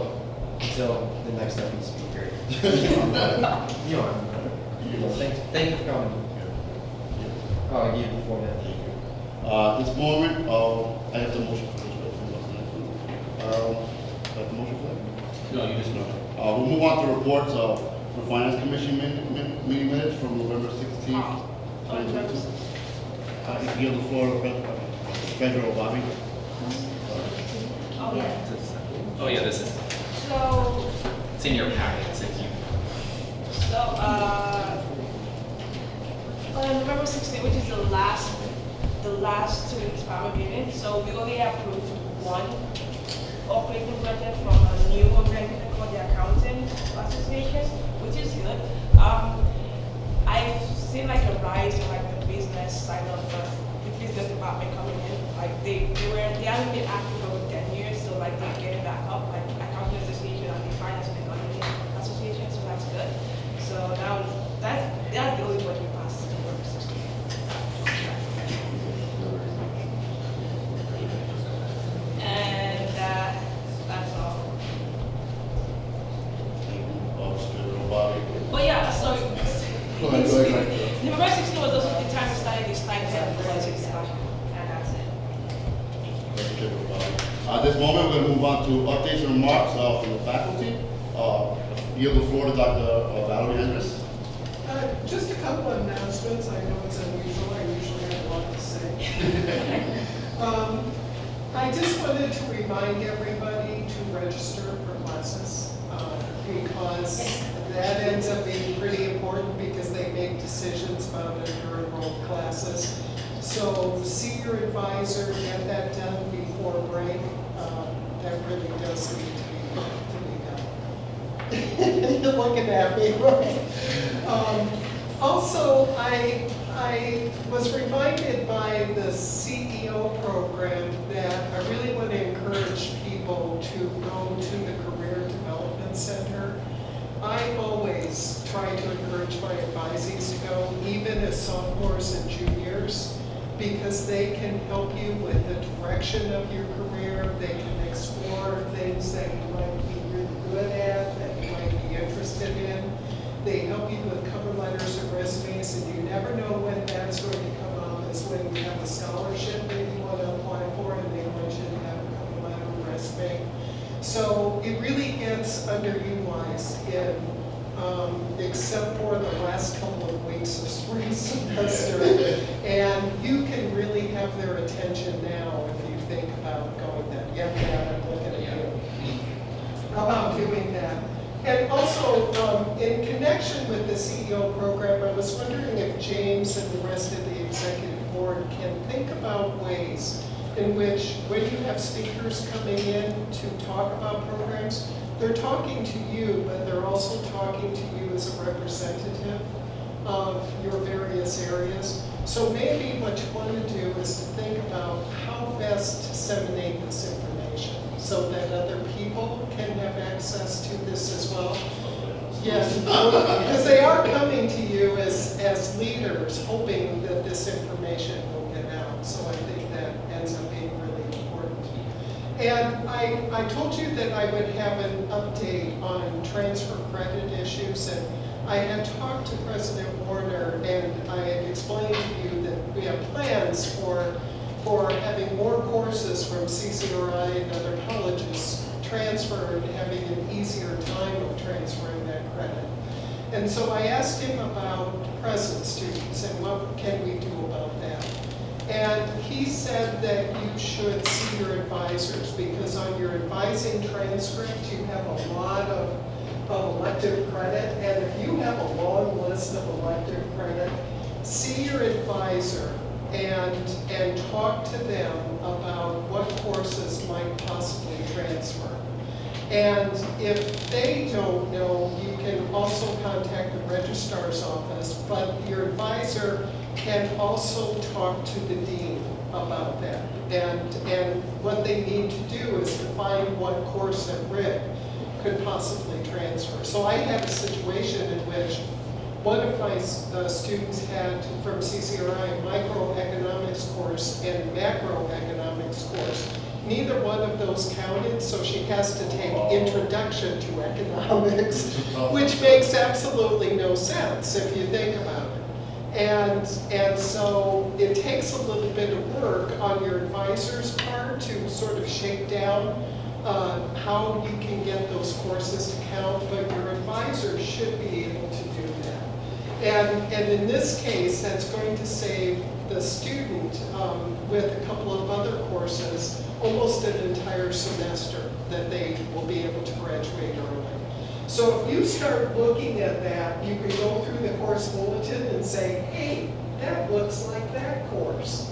until the next deputy speaker. You know, thank you for coming. Oh, you before that. At this moment, I have the motion for this, I have the motion for that? No, you just know. We'll move on to reports for Finance Commission meeting minutes from November 16th, 2022. You give the floor to Treasurer Bobby. Oh, yeah. Oh yeah, this is, So, it's in your packets if you. on November 16th, which is the last 2 weeks Parliament meeting, so we only approved 1 operating budget from a new organization called the Accounting Association, which is good. I've seen like a rise in like the business side of the business department coming in. Like they haven't been active over 10 years, so like they're getting back up, like Accounting Association and the Finance and Economy Association, so that's good. So now that's the only budget we passed in November 16th. And that's all. Treasurer Bobby. But yeah, so Go ahead. November 16th was also the time we started this stipend budget discussion, and that's it. Thank you, Treasurer Bobby. At this moment, we're going to move on to updates and remarks from the faculty. Yield the floor to Dr. Valerie Hendricks. Just a couple of announcements. I know it's unusual. I usually have a lot to say. I just wanted to remind everybody to register for classes because that ends up being pretty important because they make decisions about their enrolled classes. So see your advisor, get that done before break. That really does need to be done. You're looking at me, right? Also, I was reminded by the CEO program that I really want to encourage people to go to the Career Development Center. I always try to encourage my advisees to go, even as sophomores and juniors, because they can help you with the direction of your career. They can explore things that you might be really good at, that you might be interested in. They help you with cover letters or resumes, and you never know when that's going to come up, is when you have a scholarship that you want to apply for, and they want you to have a cover letter or resume. So it really gets underutilized except for the last couple of weeks of spring semester. And you can really have their attention now if you think about going there. Yeah, I'm looking at you. About doing that. And also, in connection with the CEO program, I was wondering if James and the rest of the executive board can think about ways in which, when you have speakers coming in to talk about programs, they're talking to you, but they're also talking to you as a representative of your various areas. So maybe what you want to do is to think about how best to disseminate this information so that other people can have access to this as well. Yes, because they are coming to you as leaders, hoping that this information will get out. So I think that ends up being really important. And I told you that I would have an update on transfer credit issues, and I had talked to President Warner, and I had explained to you that we have plans for having more courses from CCRI and other colleges transferred, having an easier time of transferring that credit. And so I asked him about present students and what can we do about that. And he said that you should see your advisors, because on your advising transcript you have a lot of elective credit, and if you have a long list of elective credit, see your advisor and talk to them about what courses might possibly transfer. And if they don't know, you can also contact the registrar's office, but your advisor can also talk to the dean about that. And what they need to do is to find what course at RIC could possibly transfer. So I had a situation in which one of my students had from CCRI a microeconomics course and macroeconomics course. Neither one of those counted, so she has to take Introduction to Economics, which makes absolutely no sense if you think about it. And so it takes a little bit of work on your advisor's part to sort of shake down how you can get those courses to count, but your advisor should be able to do that. And in this case, that's going to save the student with a couple of other courses almost an entire semester that they will be able to graduate early. So if you start looking at that, you can go through the course bulletin and say, hey, that looks like that course.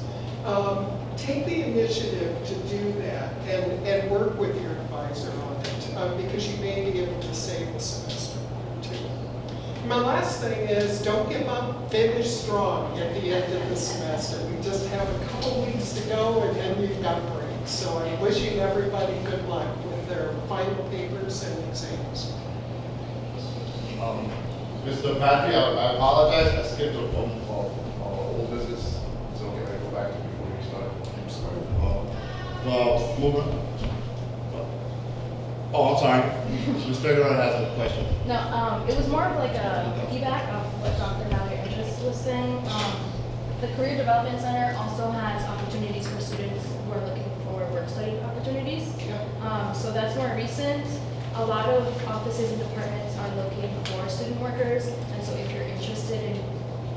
Take the initiative to do that and work with your advisor on it because you may be able to save a semester too. My last thing is don't give up, finish strong at the end of the semester. We just have a couple weeks to go and then we've got a break. So I'm wishing everybody good luck with their final papers and exams. Mr. Patrick, I apologize, I skipped a phone call, old business, so can I go back to before we start? I'm sorry. Moving. Oh, I'm sorry. Ms. Figueroa has a question. No, it was more of like a feedback of what Dr. Mallory Interest was saying. The Career Development Center also has opportunities for students who are looking for work study opportunities. So that's more recent. A lot of offices and departments are looking for student workers, and so if you're interested in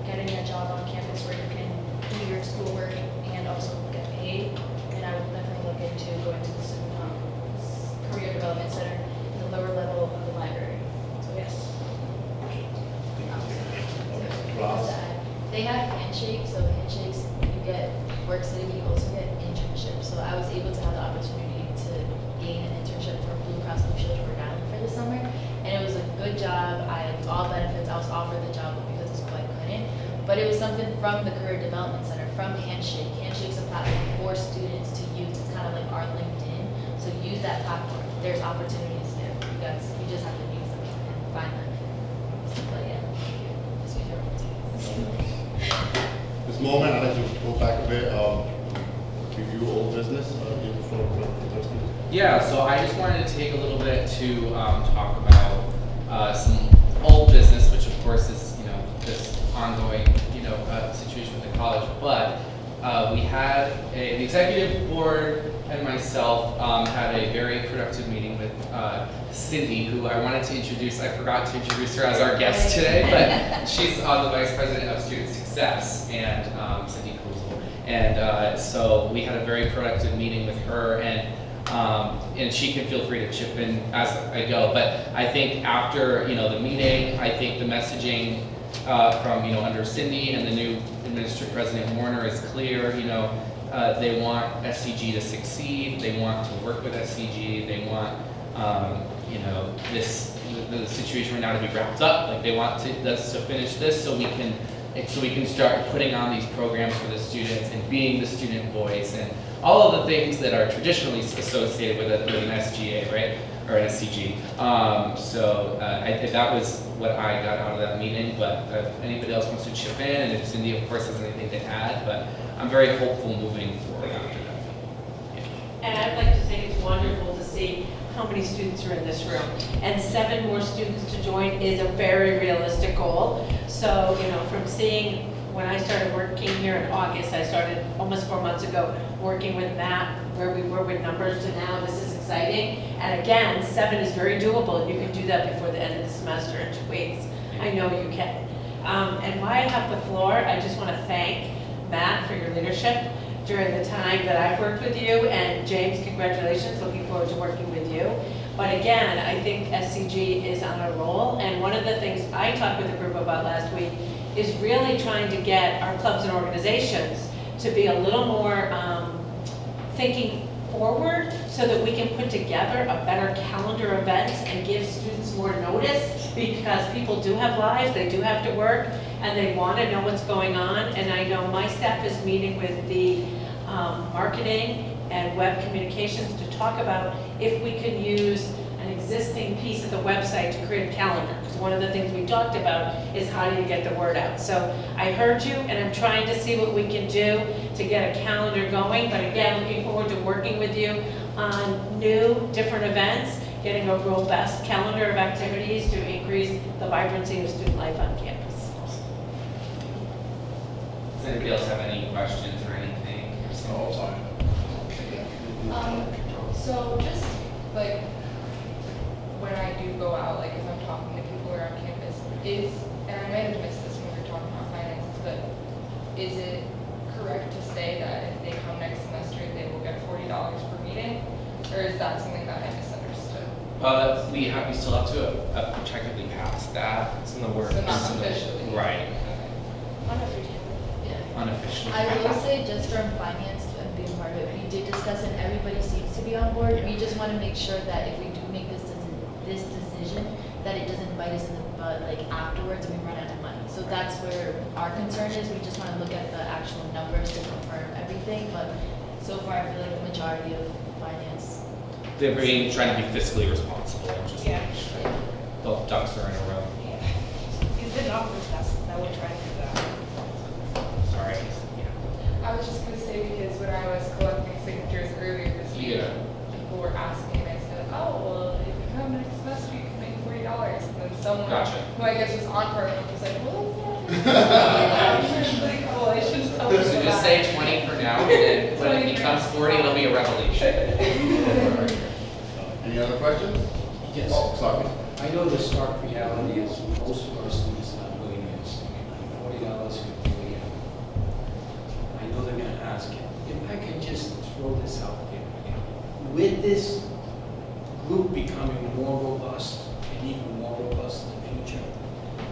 getting a job on campus where you can do your schoolwork and also get paid, then I would definitely look into going to the Career Development Center in the lower level of the library. So yes. They have handshakes, so handshakes, you get work study, you also get internships. So I was able to have the opportunity to gain an internship for Blue Cross Blue Shield of Rhode Island for the summer. And it was a good job. I had all benefits. I was offered the job because of school I couldn't. But it was something from the Career Development Center, from Handshake. Handshake's a platform for students to use. It's kind of like our LinkedIn. So use that platform. There's opportunities there. You just have to use them and find them. But yeah. This moment, I'd like to go back a bit, review old business, before Thursday. Yeah, so I just wanted to take a little bit to talk about some old business, which of course is, this ongoing, situation with the college. But we had the executive board and myself had a very productive meeting with Cindy, who I wanted to introduce. I forgot to introduce her as our guest today, but she's the Vice President of Student Success, and Cindy Kruzel. And so we had a very productive meeting with her, and she can feel free to chip in as I go. But I think after the meeting, I think the messaging from under Cindy and the new Administrative President Warner is clear. They want SCG to succeed. They want to work with SCG. They want the situation right now to be wrapped up. Like they want us to finish this so we can start putting on these programs for the students and being the student voice and all of the things that are traditionally associated with an SGA, right, or an SCG. I think that was what I got out of that meeting. But if anybody else wants to chip in, and if Cindy, of course, has anything to add, but I'm very hopeful moving forward after that. And I'd like to say it's wonderful to see how many students are in this room. And 7 more students to join is a very realistic goal. So, from seeing when I started working here in August, I started almost 4 months ago working with Matt, where we were with numbers, to now this is exciting. And again, 7 is very doable. You can do that before the end of the semester in 2 weeks. I know you can. And while I have the floor, I just want to thank Matt for your leadership during the time that I've worked with you, and James, congratulations, looking forward to working with you. But again, I think SCG is on a roll, and one of the things I talked with the group about last week is really trying to get our clubs and organizations to be a little more thinking forward so that we can put together a better calendar of events and give students more notice, because people do have lives, they do have to work, and they want to know what's going on. And I know my staff is meeting with the marketing and web communications to talk about if we could use an existing piece of the website to create a calendar. Because one of the things we talked about is how do you get the word out. So I heard you, and I'm trying to see what we can do to get a calendar going. But again, looking forward to working with you on new, different events, getting a robust calendar of activities to increase the vibrancy of student life on campus. Does anybody else have any questions or anything? Oh, sorry. So just like when I do go out, like if I'm talking to people around campus, and I might have missed this when we were talking about finances, but is it correct to say that if they come next semester, they will get $40 per meeting? Or is that something that I misunderstood? We still have to technically pass that. It's in the works. So not officially? Right. Yeah. Unofficially. I will say, just from finance and being part of it, we did discuss and everybody seems to be on board. We just want to make sure that if we do make this decision, that it doesn't bite us in the butt like afterwards and we run out of money. So that's where our concern is. We just want to look at the actual numbers to confirm everything. But so far, I feel like the majority of finance. They're trying to be fiscally responsible and just Yeah. make sure both ducks are in a row. It's the numbers that we're trying to do that. Sorry. I was just gonna say, because when I was collecting signatures earlier this week, Yeah. people were asking, and I said, oh, well, if you come next semester, you can make $40. And then someone, Gotcha. who I guess was on Parliament, was like, well, it's not. Like, oh, I shouldn't tell people So that. just say 20 for now, and then when it 20 becomes 40, it'll be a revelation. Any other questions? Yes. Oh, sorry. I know the stark reality is most of our students are not willing to use $40 could really help. I know they're gonna ask it. If I could just throw this out there, with this group becoming more robust and even more robust in the future,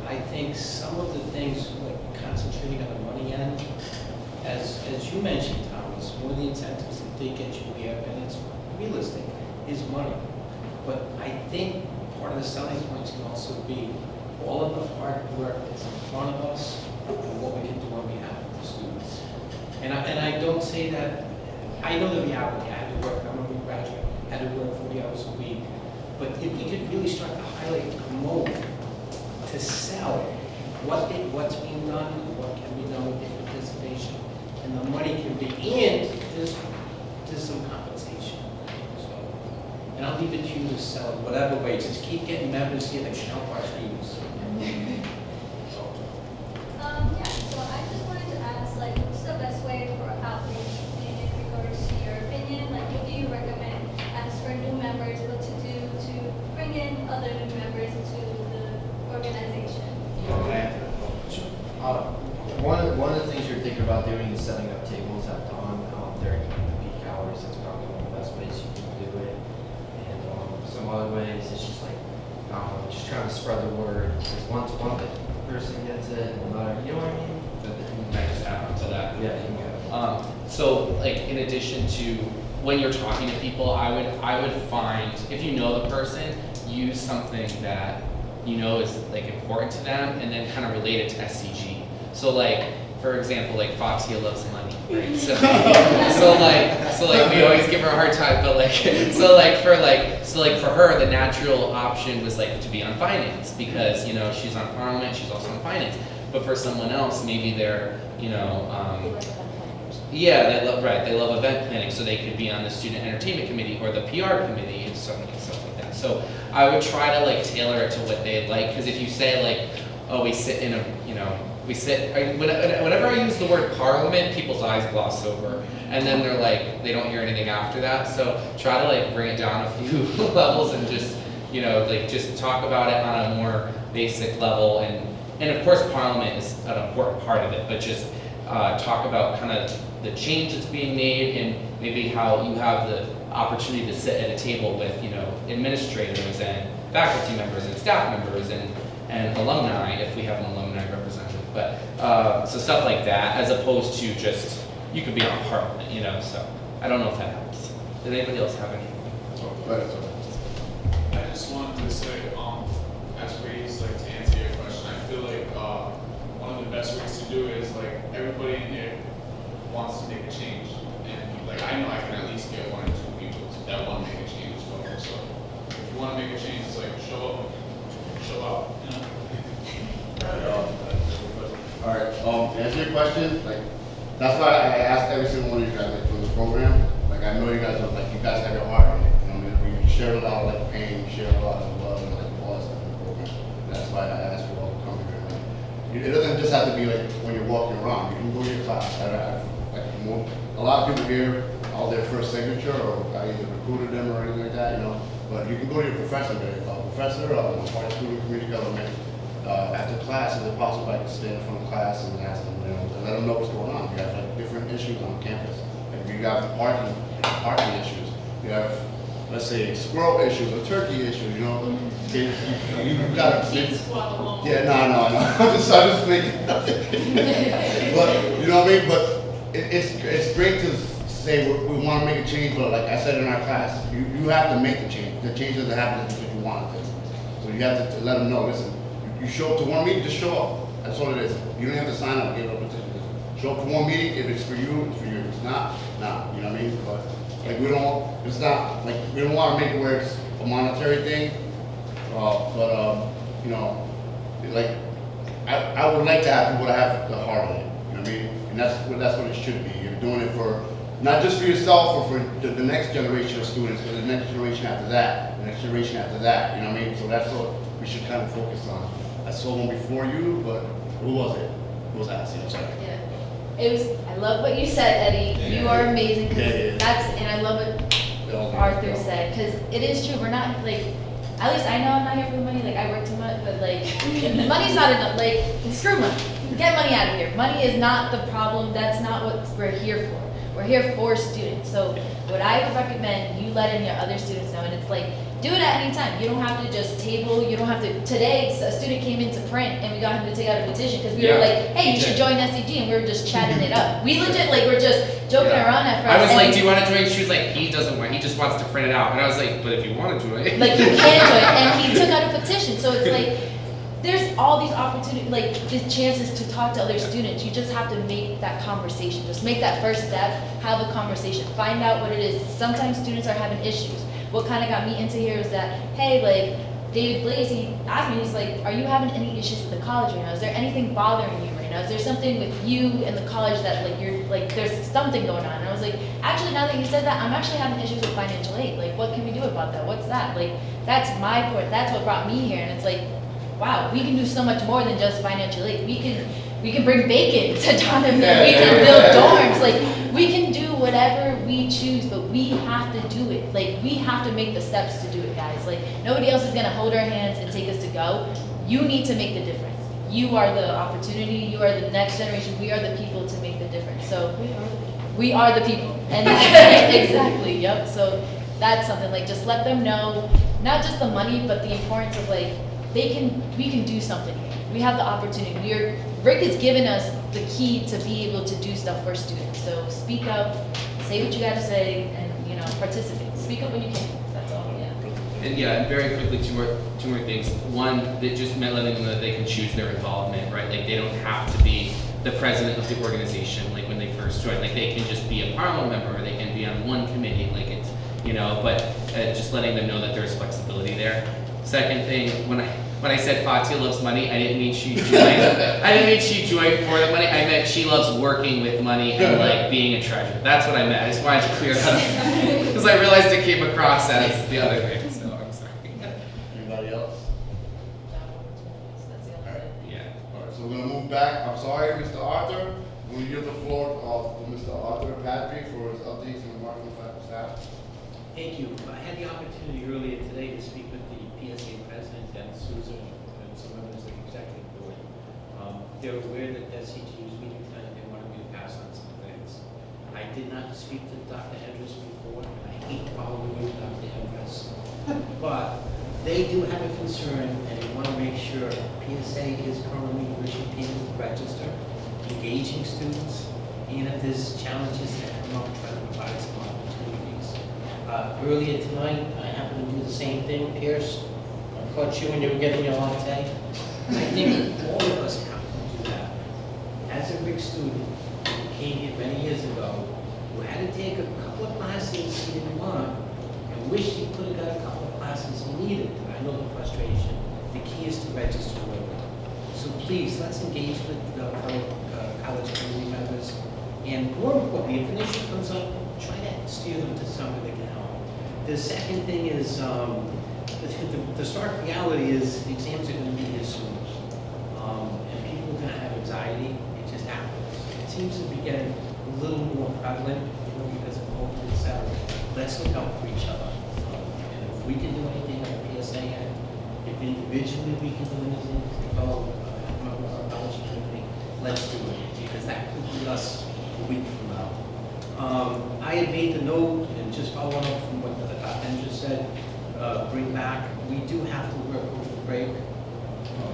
I think some of the things like concentrating on the money end, as you mentioned, Thomas, one of the incentives that they get you here, and it's realistic, is money. But I think part of the selling points can also be all of the hard work that's in front of us and what we can do on behalf of the students. And I don't say that, I know the reality, I had to work, I'm a new graduate, I had to work 40 hours a week. But if we could really start to highlight and promote, to sell what's being done and what can be done with the participation, and the money can be, and there's some compensation. So, and I'll leave it to you to sell it whatever way, just keep getting members here that can help our students. Yeah, so I just wanted to ask, like, what's the best way for outreach in regards to your opinion? Like, what do you recommend as for new members, what to do to bring in other new members into the organization? One of the things you're thinking about doing is setting up tables at dawn during the peak hours. That's probably one of the best ways you can do it. And some other ways, it's just like just trying to spread the word. Because once one person gets it, and another, you know what I mean? Can I just add on to that? Yeah, you can go. So, like, in addition to when you're talking to people, I would find, if you know the person, use something that you know is like important to them, and then kind of relate it to SCG. So, like, for example, like Foxia loves money, right? So we always give her a hard time, but for her, the natural option was like to be on finance, because she's on Parliament, she's also on finance. But for someone else, maybe they're they love event planning, so they could be on the student entertainment committee or the PR committee and stuff like that. So I would try to like tailor it to what they like, because if you say like, oh, we sit in a, whenever I use the word Parliament, people's eyes gloss over, and then they're like, they don't hear anything after that. So try to like bring it down a few levels and just, just talk about it on a more basic level. And of course, Parliament is an important part of it, but just talk about kind of the change that's being made, and maybe how you have the opportunity to sit at a table with, administrators and faculty members and staff members and alumni, if we have an alumni representative. But so stuff like that, as opposed to just, you could be on Parliament, so I don't know if that helps. Did anybody else have any? Go ahead, sir. I just wanted to say, as ways like to answer your question, I feel like one of the best ways to do it is like everybody in here wants to make a change, and like I know I can at least get 1 or 2 people that want to make a change as well. So if you want to make a change, it's like show up, you know. All right, to answer your question, like, that's why I asked every single one of you guys, like, from the program, like, I know you guys are, like, you guys have your heart in it, you know what I mean? We share a lot of, like, pain, we share a lot of love, and, like, all that stuff in the program. That's why I asked you all to come here, like, it doesn't just have to be, like, when you're walking around, you can go to your class, a lot of people here, all their first signature, or I either recruited them or anything like that, you know, but you can go to your professor, professor, part of student community government, after class, is it possible I can stand in front of class and ask them, you know, to let them know what's going on? You have like different issues on campus. Like you got parking issues. You have, let's say, squirrel issues or turkey issues. You know, you got to. Yeah, no. I'm just making. But you know what I mean. But it's great to say we want to make a change, but like I said in our class, you have to make the change. The change doesn't happen just because you want it to. So you have to let them know. Listen. You show up to one meeting, just show up. That's all it is. You don't have to sign up, give up a petition. Just show up to one meeting. If it's for you, it's for you. If it's not, nah. You know what I mean? But like we don't want to make it where it's a monetary thing. You know, like I would like to have people that have the heart in it. You know what I mean? And that's what it should be. You're doing it for not just for yourself or for the next generation of students, but the next generation after that, the next generation after that. You know what I mean? So that's what we should kind of focus on. I saw one before you, but who was it? Who was that? I'm sorry. Yeah. It was, I love what you said, Eddie. Yeah. You are amazing, Yeah. and I love what Arthur said, because it is true. We're not, like, at least I know I'm not here for the money. Like, I work too much, but like, money's not enough. Like, screw money. Get money out of here. Money is not the problem. That's not what we're here for. We're here for students. So what I would recommend, you letting your other students know, and it's like, do it at any time. You don't have to just table, you don't have to, today a student came into print and we got him to take out a petition because we were like, hey, you should join SCG, and we were just chatting it up. We legit, like, we're just joking around at first. I was like, do you want to join? She was like, he doesn't want, he just wants to print it out. And I was like, but if you want to join. Like, you can join, and he took out a petition, so it's like, there's all these opportunities, like, these chances to talk to other students. You just have to make that conversation. Just make that first step, have a conversation, find out what it is. Sometimes students are having issues. What kind of got me into here is that, hey, like, David Blaze, he asked me, he's like, are you having any issues with the college right now? Is there anything bothering you right now? Is there something with you and the college that, like, you're, like, there's something going on? And I was like, actually, now that you said that, I'm actually having issues with financial aid. Like, what can we do about that? What's that? Like, that's my point. That's what brought me here. And it's like, wow, we can do so much more than just financial aid. We can bring bacon to Donovan. We can build dorms. Like, we can do whatever we choose, but we have to do it. Like, we have to make the steps to do it, guys. Like, nobody else is gonna hold our hands and take us to go. You need to make the difference. You are the opportunity. You are the next generation. We are the people to make the difference. So we are the people. And exactly, yep. So that's something, like, just let them know, not just the money, but the importance of, like, we can do something here. We have the opportunity. Rick has given us the key to be able to do stuff for students. So speak up, say what you gotta say, and, you know, participate. Speak up when you can. That's all. Yeah. And yeah, and very quickly, two more things. One, that just meant letting them know that they can choose their involvement, right? Like, they don't have to be the president of the organization, like when they first join. Like, they can just be a parliament member, or they can be on one committee. Like, it's, you know, but just letting them know that there's flexibility there. Second thing, when I said Fatia loves money, I didn't mean she joined. I didn't mean she joined for the money. I meant she loves working with money and, like, being a treasurer. That's what I meant. I just wanted to clear that up because I realized it came across as the other thing. So I'm sorry. Anybody else? That's the only Alright. thing. Yeah. All right, so we're gonna move back. I'm sorry, Mr. Arthur. We'll give the floor to Mr. Arthur Patrick for his updates and remarks on faculty staff. Thank you. I had the opportunity earlier today to speak with the PSA president and Susan and some members of the executive board. They're aware that SCG is meeting tonight. They wanted me to pass on some things. I did not speak to Dr. Edris before, and I hate following you, Dr. Edris. But they do have a concern, and they want to make sure PSA is currently wishing people to register, engaging students, and if there's challenges that come up, trying to provide some opportunities. Earlier tonight, I happened to do the same thing, Pierce. I caught you when you were getting your latte. I think all of us have to do that. As a big student, who came here many years ago, who had to take a couple of classes he didn't want, and wished he could have got a couple of classes he needed. I know the frustration. The key is to register early. So please, let's engage with the fellow college community members. And more importantly, if an issue comes up, try to steer them to somebody that can help. The second thing is, the stark reality is the exams are going to be here soon. And people are going to have anxiety. It just happens. It seems to be getting a little more prevalent, because of COVID, etc. Let's look out for each other. And if we can do anything at the PSA end, if individually we can do anything to develop our college community, let's do it, because that could be us a week from now. I had made the note, and just following up from what the Ben just said, bring back, we do have to work over the break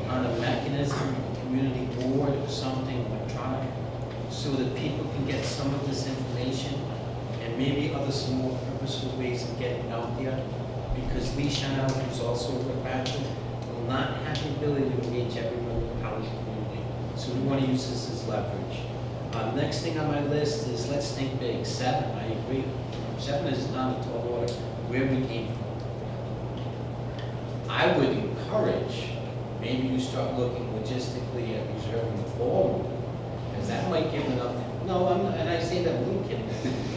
on a mechanism, a community board or something electronic, so that people can get some of this information and maybe other some more purposeful ways of getting it out there. Because Lee Chanel, who's also a graduate, will not have the ability to engage everyone in the college community. So we want to use this as leverage. Next thing on my list is let's think big. 7, I agree. 7 is not a tall order where we came from. I would encourage, maybe you start looking logistically at reserving the ballroom, because that might give enough, no, I'm not, and I say that a little kid,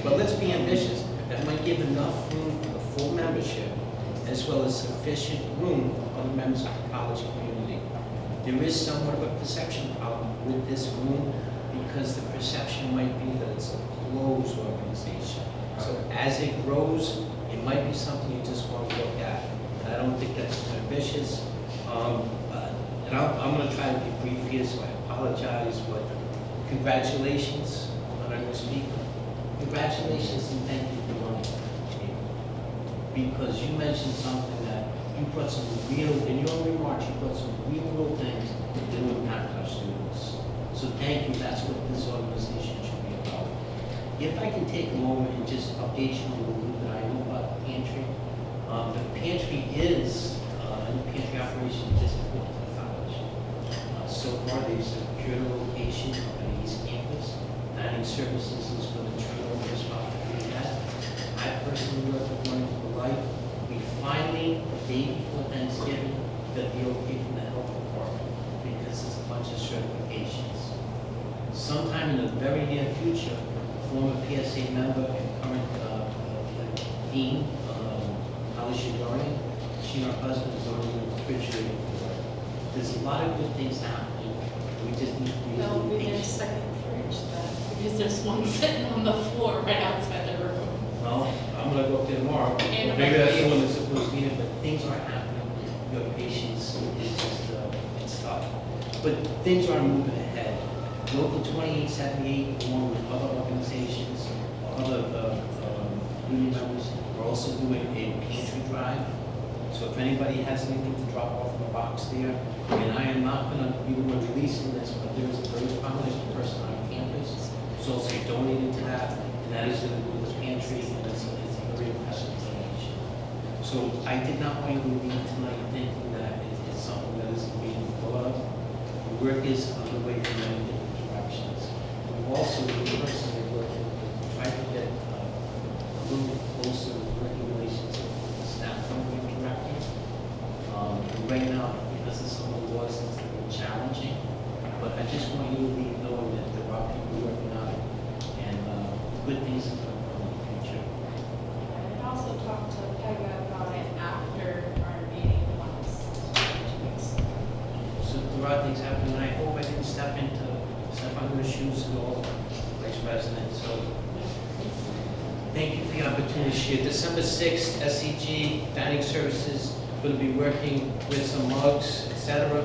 but let's be ambitious. That might give enough room for the full membership, as well as sufficient room for other members of the college community. There is somewhat of a perception problem with this room, because the perception might be that it's a closed organization. So as it grows, it might be something you just want to look at. And I don't think that's too ambitious. And I'm going to try to be brief here, so I apologize, but congratulations on our new speaker. Congratulations and thank you for running. Because you mentioned something that you put some real, in your remarks, you put some real things that will impact our students. So thank you, that's what this organization should be about. If I can take a moment and just update you on a little bit I know about the pantry. The pantry is a new pantry operation just important to the college. So far, they've secured a location on the East Campus. Dining services is going to turn over as well for that. I personally work with Running for Life. We finally, the day before Thanksgiving, got the okay from the health department because there's a bunch of certifications. Sometime in the very near future, former PSA member and current dean, Alicia Dorian, she and her husband is on the refrigerator for it. There's a lot of good things happening. We just need to be There'll be their patient. second fridge then, because there's one sitting on the floor right outside the room. Well, I'm gonna go up there tomorrow. And Maybe that's the about one that's supposed to be there, but things are happening. Your patience is just, it's tough. But things are moving ahead. Local 2878, along with other organizations, other union members, we're also doing a pantry drive. So if anybody has anything to drop off in the box there, and I am not gonna be the one releasing this, but there is a very prominent person on campus who's also donating to that, and that is to do with the pantry, and it's a very impressive donation. So I did not want you to leave tonight thinking that it's something that isn't being thought of. The work is underway from many different directions. We've also personally working to try to get a little bit closer to working relationships with the staff program director. And right now, because of some of the laws, it's a little challenging, but I just want you to leave knowing that there are people working on it, and good things are going to come in the future. I also talked to Pega about it after our meeting last 2 weeks. So there are things happening, and I hope I didn't step on your shoes at all, Vice President. So thank you for the opportunity to share. December 6th, SCG Dining Services going to be working with some mugs, etc.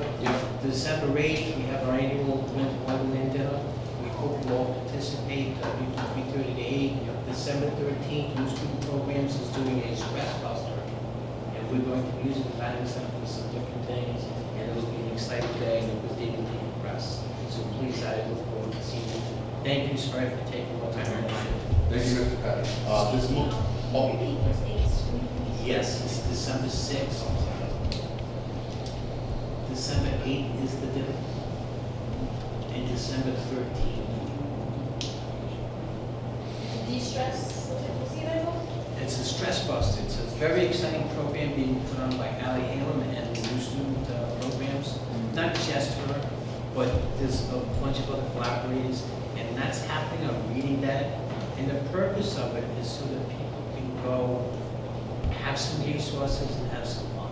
December 8th, we have our annual Winter Wonderland dinner. We hope you all participate from 3:30 to 8. December 13th, New Student Programs is doing a stress buster. And we're going to be using the dining center for some different things. And it'll be an exciting day and a good day to be impressed. So please, I look forward to seeing you. Thank you, sorry for taking what time. Thank you, Mr. Petty. This month, Yes, it's December 6th. December 8th is the day. And December 13th. De-stress, was he there? It's a stress buster. It's a very exciting program being put on by Allie Halem and the new student programs. Not just her, but there's a bunch of other collaborators, and that's happening. I'm reading that. And the purpose of it is so that people can go have some resources and have some fun.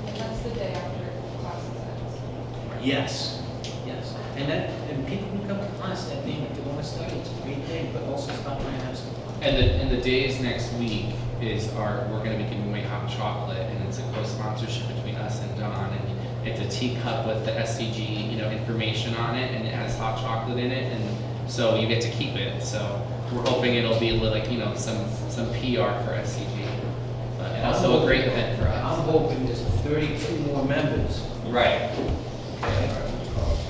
And that's the day after classes ends. Yes, yes. And people can come to class that day if they want to study. It's a great day, but also stop by and have some fun. And the days next week we're gonna be giving away hot chocolate, and it's a co-sponsorship between us and Don, and it's a teacup with the SCG, information on it, and it has hot chocolate in it, and so you get to keep it. So we're hoping it'll be like, some PR for SCG, but also a great event for us. I'm hoping there's 32 more members. Right.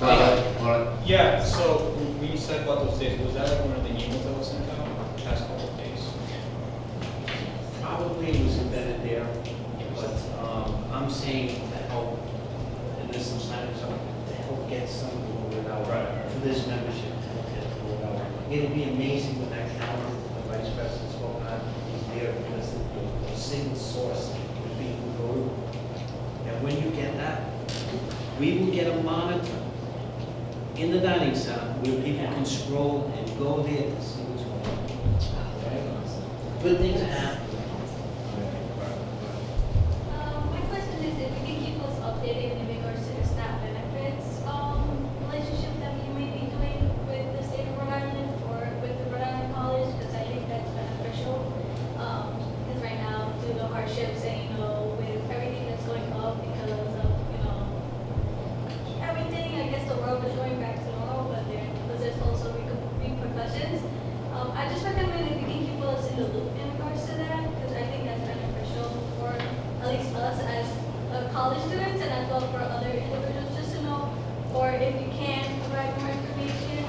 all right. Yeah, so when you said about those days, was that like one of the emails that was sent out past couple of days? Probably it was embedded there, but I'm saying to help, and there's some signage on it, to help get some of the word out. Right. For this membership, to help get the word out. It'll be amazing when that calendar, the vice president spoke on, is there, because the single source that people go to. And when you get that, we will get a monitor in the dining center where people can scroll and go there to see what's going on. Good things are happening. My question is if you can keep us updated in regards to the staff benefits relationship that you may be doing with the state of Rhode Island or with the Rhode Island College, because I think that's beneficial. Because right now, due to hardships and with everything that's going up because of everything, I guess the world is going back to normal, but there's also repercussions. I just recommend if you can keep us in the loop in regards to that, because I think that's beneficial for at least us as college students and as well for other individuals just to know, or if you can provide more information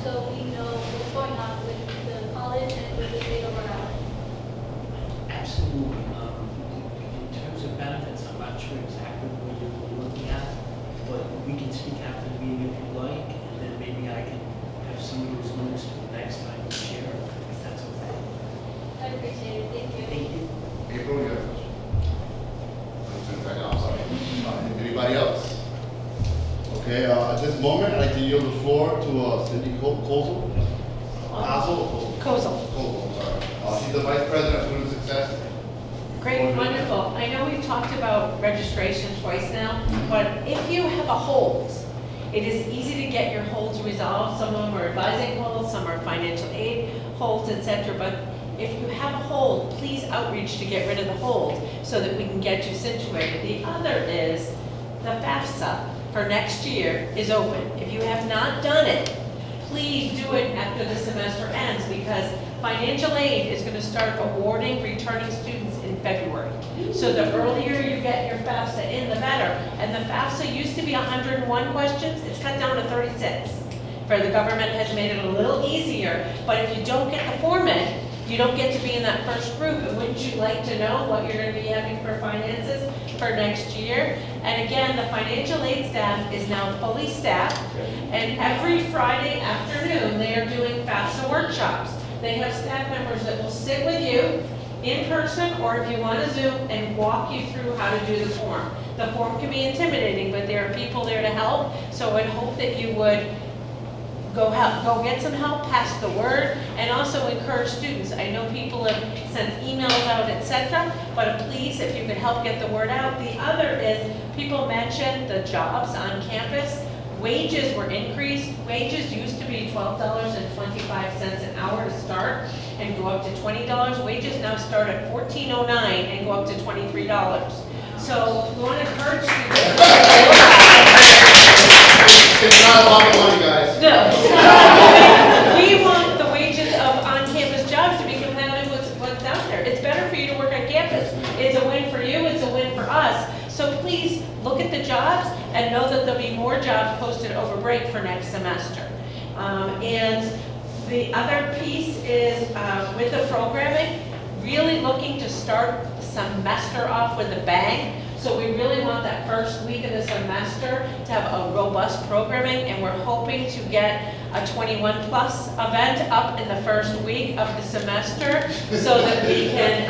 so we know what's going on with the college and with the state of Rhode Island. Absolutely. In terms of benefits, I'm not sure exactly what you're looking at, but we can speak after the meeting if you like, and then maybe I can have some of those notes for the next time to share, if that's okay. I appreciate it. Thank you. Thank you. April, you have a question? I'm sorry. Anybody else? Okay, at this moment, I'd like to yield the floor to Cindy Kozel. Kozel? Kozel. Kozel, I'm sorry. She's the Vice President of Student Success. Great, wonderful. I know we've talked about registration twice now, but if you have a hold, it is easy to get your holds resolved. Some of them are advising holds, some are financial aid holds, etc. But if you have a hold, please outreach to get rid of the hold so that we can get you situated. The other is the FAFSA for next year is open. If you have not done it, please do it after the semester ends, because financial aid is going to start awarding returning students in February. So the earlier you get your FAFSA in, the better. And the FAFSA used to be 101 questions. It's cut down to 36. For the government has made it a little easier, but if you don't get the form in, you don't get to be in that first group. And wouldn't you like to know what you're going to be having for finances for next year? And again, the financial aid staff is now fully staffed, and every Friday afternoon, they are doing FAFSA workshops. They have staff members that will sit with you in person, or if you want to Zoom, and walk you through how to do the form. The form can be intimidating, but there are people there to help, so I'd hope that you would go get some help, pass the word, and also encourage students. I know people have sent emails out, etc., but please, if you could help get the word out. The other is, people mentioned the jobs on campus. Wages were increased. Wages used to be $12.25 an hour to start and go up to $20. Wages now start at $14.09 and go up to $23. So we want to encourage students. It's not about the money, guys. No. We want the wages of on-campus jobs to be competitive with what's out there. It's better for you to work on campus. It's a win for you, it's a win for us. So please look at the jobs and know that there'll be more jobs posted over break for next semester. And the other piece is with the programming, really looking to start the semester off with a bang. So we really want that first week of the semester to have a robust programming, and we're hoping to get a 21 plus event up in the first week of the semester so that we can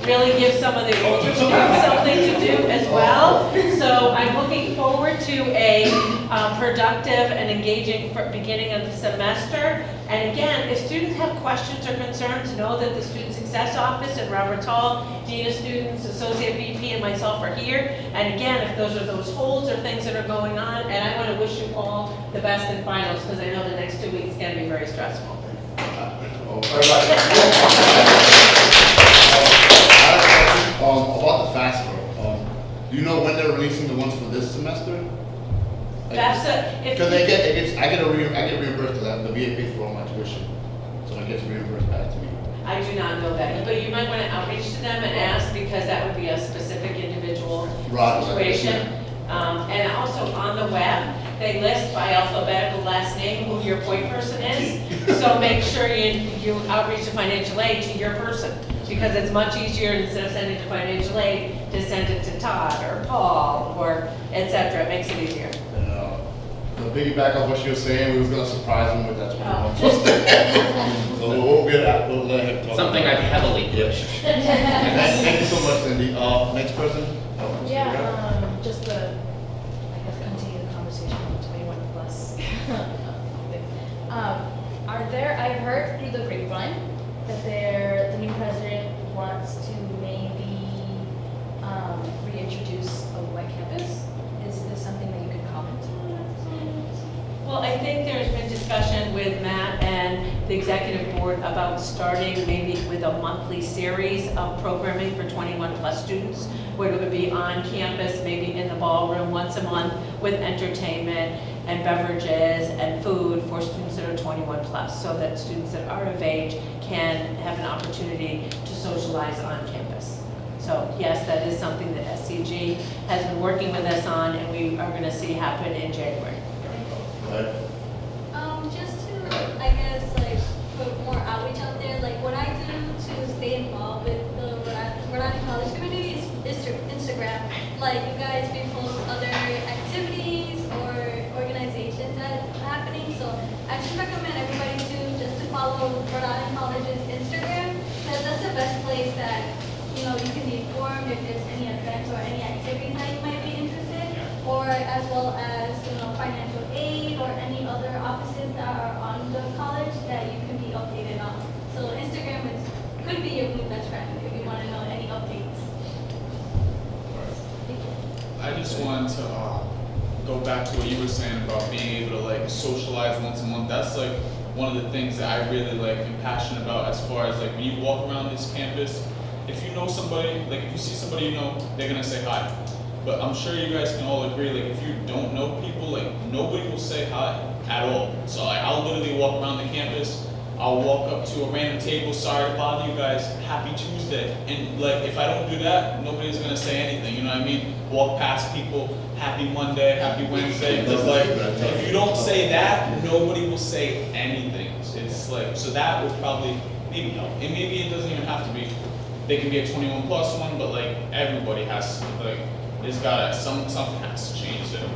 really give some of the older students something to do as well. So I'm looking forward to a productive and engaging beginning of the semester. And again, if students have questions or concerns, know that the Student Success Office at Roberts Hall, Dean of Students, Associate VP, and myself are here. And again, if those are those holds or things that are going on, and I want to wish you all the best in finals, because I know the next 2 weeks can be very stressful. About the FAFSA, do you know when they're releasing the ones for this semester? FAFSA, Because I get reimbursed for that. The VA pays for all my tuition, so it gets reimbursed back to me. I do not know that, but you might want to outreach to them and ask, because that would be a specific individual Right. situation. And also on the web, they list by alphabetical last name who your point person is. So make sure you outreach to financial aid to your person, because it's much easier, instead of sending it to financial aid, to send it to Todd or Paul or et cetera. It makes it easier. To piggyback on what she was saying, we was gonna surprise him with that 21 plus. So we'll let him talk. Something I've heavily pushed. Thank you so much, Cindy. Next person? Yeah, just to, I guess, continue the conversation on 21 plus. I've heard through the grapevine that the new president wants to maybe reintroduce a white campus. Is this something that you could comment on? Well, I think there's been discussion with Matt and the executive board about starting maybe with a monthly series of programming for 21 plus students, where it would be on campus, maybe in the ballroom once a month, with entertainment and beverages and food for students that are 21 plus, so that students that are of age can have an opportunity to socialize on campus. So yes, that is something that SCG has been working with us on, and we are going to see happen in January. Just to, I guess, like, put more outreach out there, like, what I do to stay involved with the Rhode Island College community is Instagram. Like, you guys repost other activities or organizations that are happening, so I just recommend everybody to follow Rhode Island College's Instagram, because that's the best place that, you can be informed if there's any events or any activities that you might be interested, or as well as, financial aid or any other offices that are on the college that you can be updated on. So Instagram could be your new best friend if you want to know any updates. I just wanted to go back to what you were saying about being able to socialize once a month. That's one of the things that I really am passionate about, as far as when you walk around this campus, if you know somebody, if you see somebody they're gonna say hi. But I'm sure you guys can all agree, if you don't know people, nobody will say hi at all. So I'll literally walk around the campus, I'll walk up to a random table, sorry to bother you guys, happy Tuesday. And if I don't do that, nobody's gonna say anything, you know what I mean? Walk past people, happy Monday, happy Wednesday. Because if you don't say that, nobody will say anything. It's so that would probably maybe help. And maybe it doesn't even have to be, they can be a 21 plus one, but everybody has to, it's gotta, something has to change there.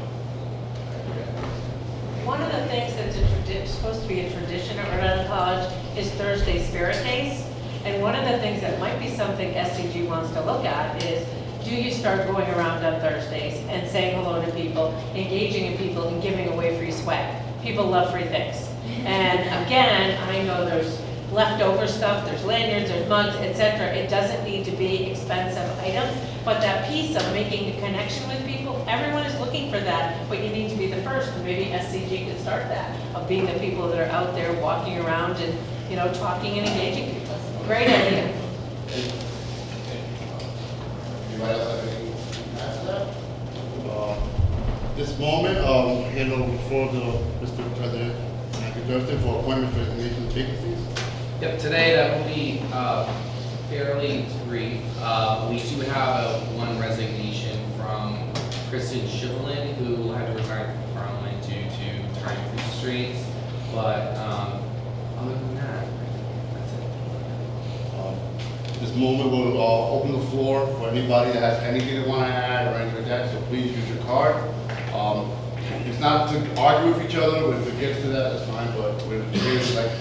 One of the things that's supposed to be a tradition at Rhode Island College is Thursday Spirit Days. And one of the things that might be something SCG wants to look at is, do you start going around on Thursdays and saying hello to people, engaging in people, and giving away free swag? People love free things. And again, I know there's leftover stuff, there's lanyards, there's mugs, etc. It doesn't need to be expensive items, but that piece of making a connection with people, everyone is looking for that, but you need to be the first, and maybe SCG could start that, of being the people that are out there walking around and, talking and engaging people. Great idea. Anybody else have anything to add to that? This moment, hand over before Mr. President, Matthew Thurston, for appointment resignations and vacancies. Yep, today that will be fairly brief. We do have one resignation from Kristen Chivelin, who had to resign from Parliament due to time constraints. But, other than that, that's it. This moment will open the floor for anybody that has anything they want to add or anything like that, so please use your card. It's not to argue with each other, if it gets to that, that's fine, but we're here like,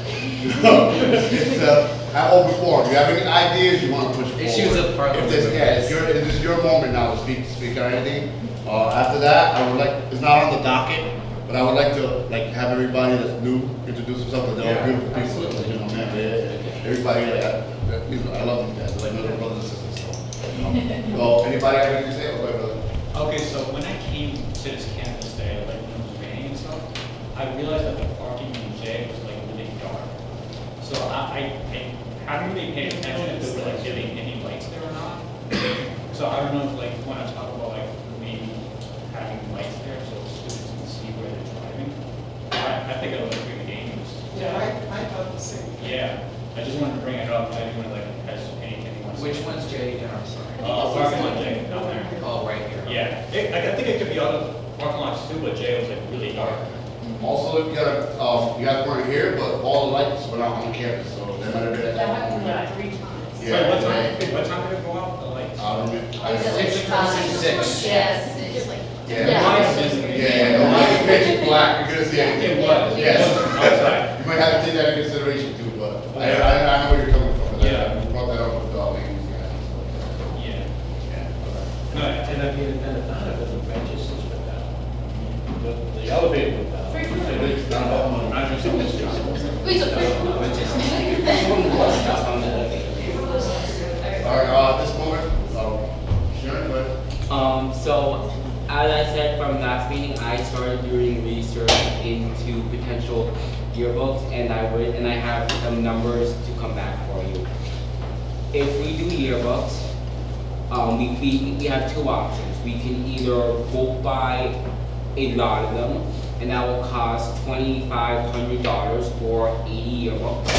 it's an open forum. If you have any ideas you want to push forward. Issues of parliament. If this, this is your moment now to speak on anything. After that, I would like, it's not on the docket, but I would like to have everybody that's new introduce themselves, because they're all beautiful people, you know, man, everybody, I love these guys, they're like little brothers and sisters, so anybody have anything to say? Go ahead, brother. Okay, so when I came to this campus day, like when it was raining and stuff, I realized that the parking in J was like really dark. So I hadn't really paid attention if there were like really any lights there or not. So I don't know if like when I talk about like maybe having lights there so students can see where they're driving. I think it would look really dangerous. Yeah, I thought the same. Yeah, I just wanted to bring it up. I didn't want to like has anything. Which one's J again? I'm sorry. Parking lot J down there. Oh, right here. Yeah, I think it could be other parking lots too, but J was like really dark. Also, you guys weren't here, but all the lights went out on campus, so they might have been. That happened like 3 times. Yeah. What time did it go out? The lights? I don't know. Six. Yes, it's like. Yeah, the lights are pitch black, you're gonna see anything. It was. Yes. Outside. You might have to take that into consideration too, but I know where you're coming from. Yeah. You brought that up with ladies. Yeah. Yeah. No, And I mean, and none of it, the registers went down. The elevator went down. It's not about money. I just saw this job. Wait, so All right, at this moment, Sharon, go ahead. So, as I said from last meeting, I started doing research into potential yearbooks, and I have some numbers to come back for you. If we do yearbooks, we have 2 options. We can either bulk buy a lot of them, and that will cost $2,500 for 80 yearbooks,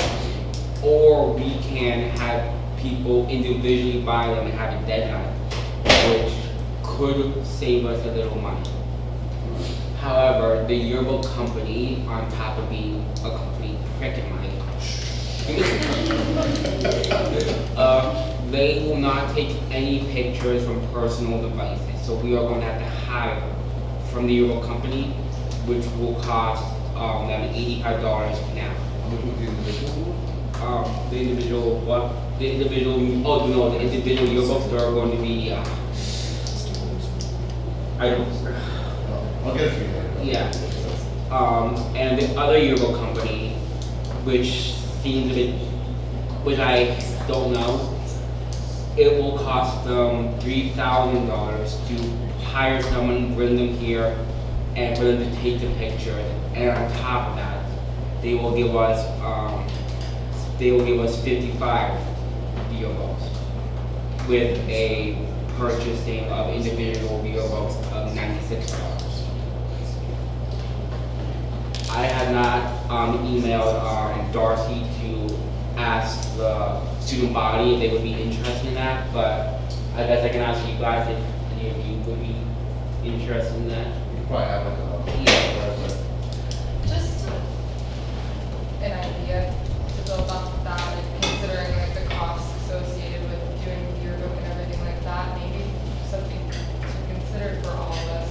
or we can have people individually buy them and have a deadline, which could save us a little money. However, the yearbook company, on top of being a complete prick in my they will not take any pictures from personal devices, so we are going to have to hire from the yearbook company, which will cost them $85 now. The individual yearbooks are going to be I'll get it for you. yeah. And the other yearbook company, which seems a bit, which I don't know, it will cost them $3,000 to hire someone, bring them here, and for them to take the picture. And on top of that, they will give us 55 yearbooks with a purchasing of individual yearbooks of $96. I have not emailed Darcy to ask the student body if they would be interested in that, but I guess I can ask you guys if any of you would be interested in that. You probably have like a. Just an idea to build off of that, and considering like the costs associated with doing the yearbook and everything like that, maybe something to consider for all of us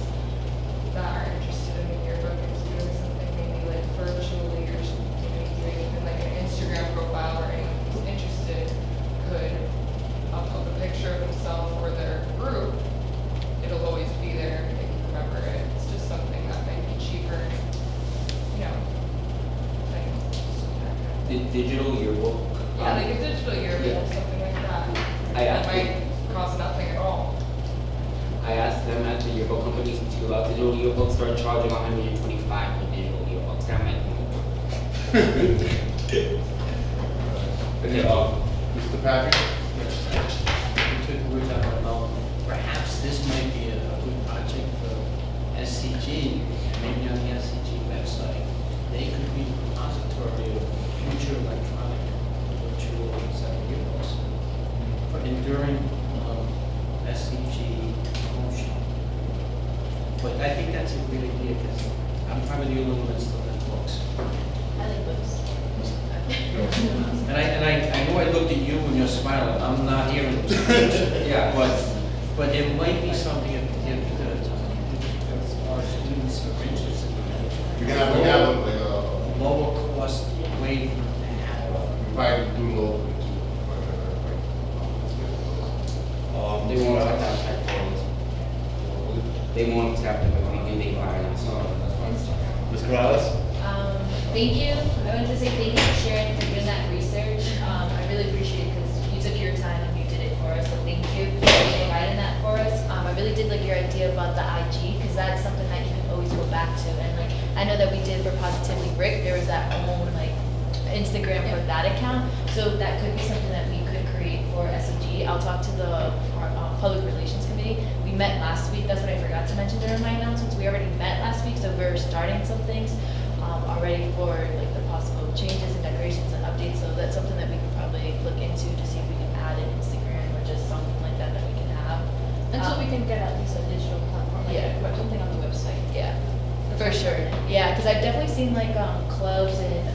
that are interested in the yearbook is doing something maybe like virtually or doing even like an Instagram profile or anyone who's interested could upload a picture of themselves or their group. It'll always be there, they can remember it. It's just something that might be cheaper, you know, The digital yearbook. yeah, like a digital yearbook, something like that. I That asked might cost nothing at all. I asked them at the yearbook companies to allow digital yearbooks, start charging $125 for digital yearbooks. That might Mr. Patrick? We're talking about, perhaps this might be a good project for SCG, and maybe on the SCG website, they could be the repository of future electronic virtual yearbooks for enduring SCG promotion. But I think that's a great idea, because I'm probably the only one that still has books. I like books. And I know I looked at you and you're smiling, I'm not hearing. Yeah, but it might be something if our students are interested in We can have like a, lower cost way. probably do local too. They won't accept phones. They won't accept it, but we do, they fine us. Ms. Corrales? Thank you. I wanted to say thank you for sharing, for doing that research. I really appreciate it because you took your time and you did it for us, so thank you for providing that for us. I really did like your idea about the IG because that's something that you can always go back to. And like, I know that we did for Positively Brick, there was that own like Instagram for that account. So that could be something that we could create for SCG. I'll talk to our public relations committee. We met last week. That's what I forgot to mention during my announcements. We already met last week, so we're starting some things already for like the possible changes and decorations and updates. So that's something that we could probably look into to see if we can add an Instagram or just something like that that we can have. And so we can get at least a digital platform, like Yeah. something on the website. Yeah, for sure. Yeah, because I've definitely seen like clubs and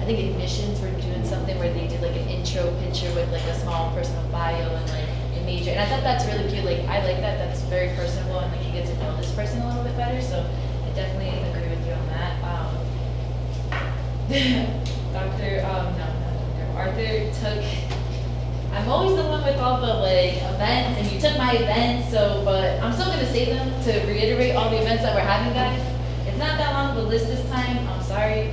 I think admissions were doing something where they did like an intro picture with like a small personal bio and like a major. And I thought that's really cute. Like I like that. That's very personable and like you get to know this person a little bit better. So I definitely agree with you on that. Arthur took. I'm always the one with all the like events, and you took my events. So, but I'm still gonna say them to reiterate all the events that we're having, guys. It's not that long of a list this time. I'm sorry,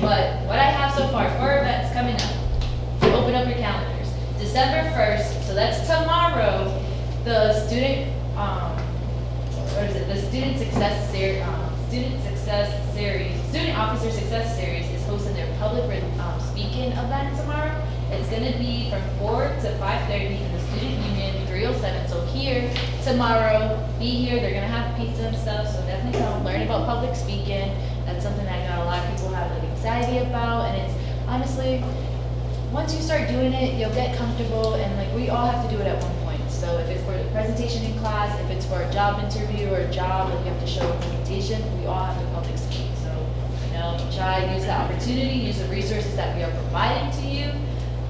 but what I have so far, 4 events coming up. Open up your calendars. December 1st, so that's tomorrow. The student, what is it? The Student Success Series. Student Officer Success Series is hosting their public speaking event tomorrow. It's gonna be from 4 to 5:30 in the Student Union 307. So here tomorrow, be here. They're gonna have pizza and stuff. So definitely come learn about public speaking. That's something that I know a lot of people have like anxiety about, and it's honestly, once you start doing it, you'll get comfortable, and like we all have to do it at one point. So if it's for a presentation in class, if it's for a job interview or a job that you have to show a presentation, we all have to public speak. So, try to use the opportunity, use the resources that we are providing to you.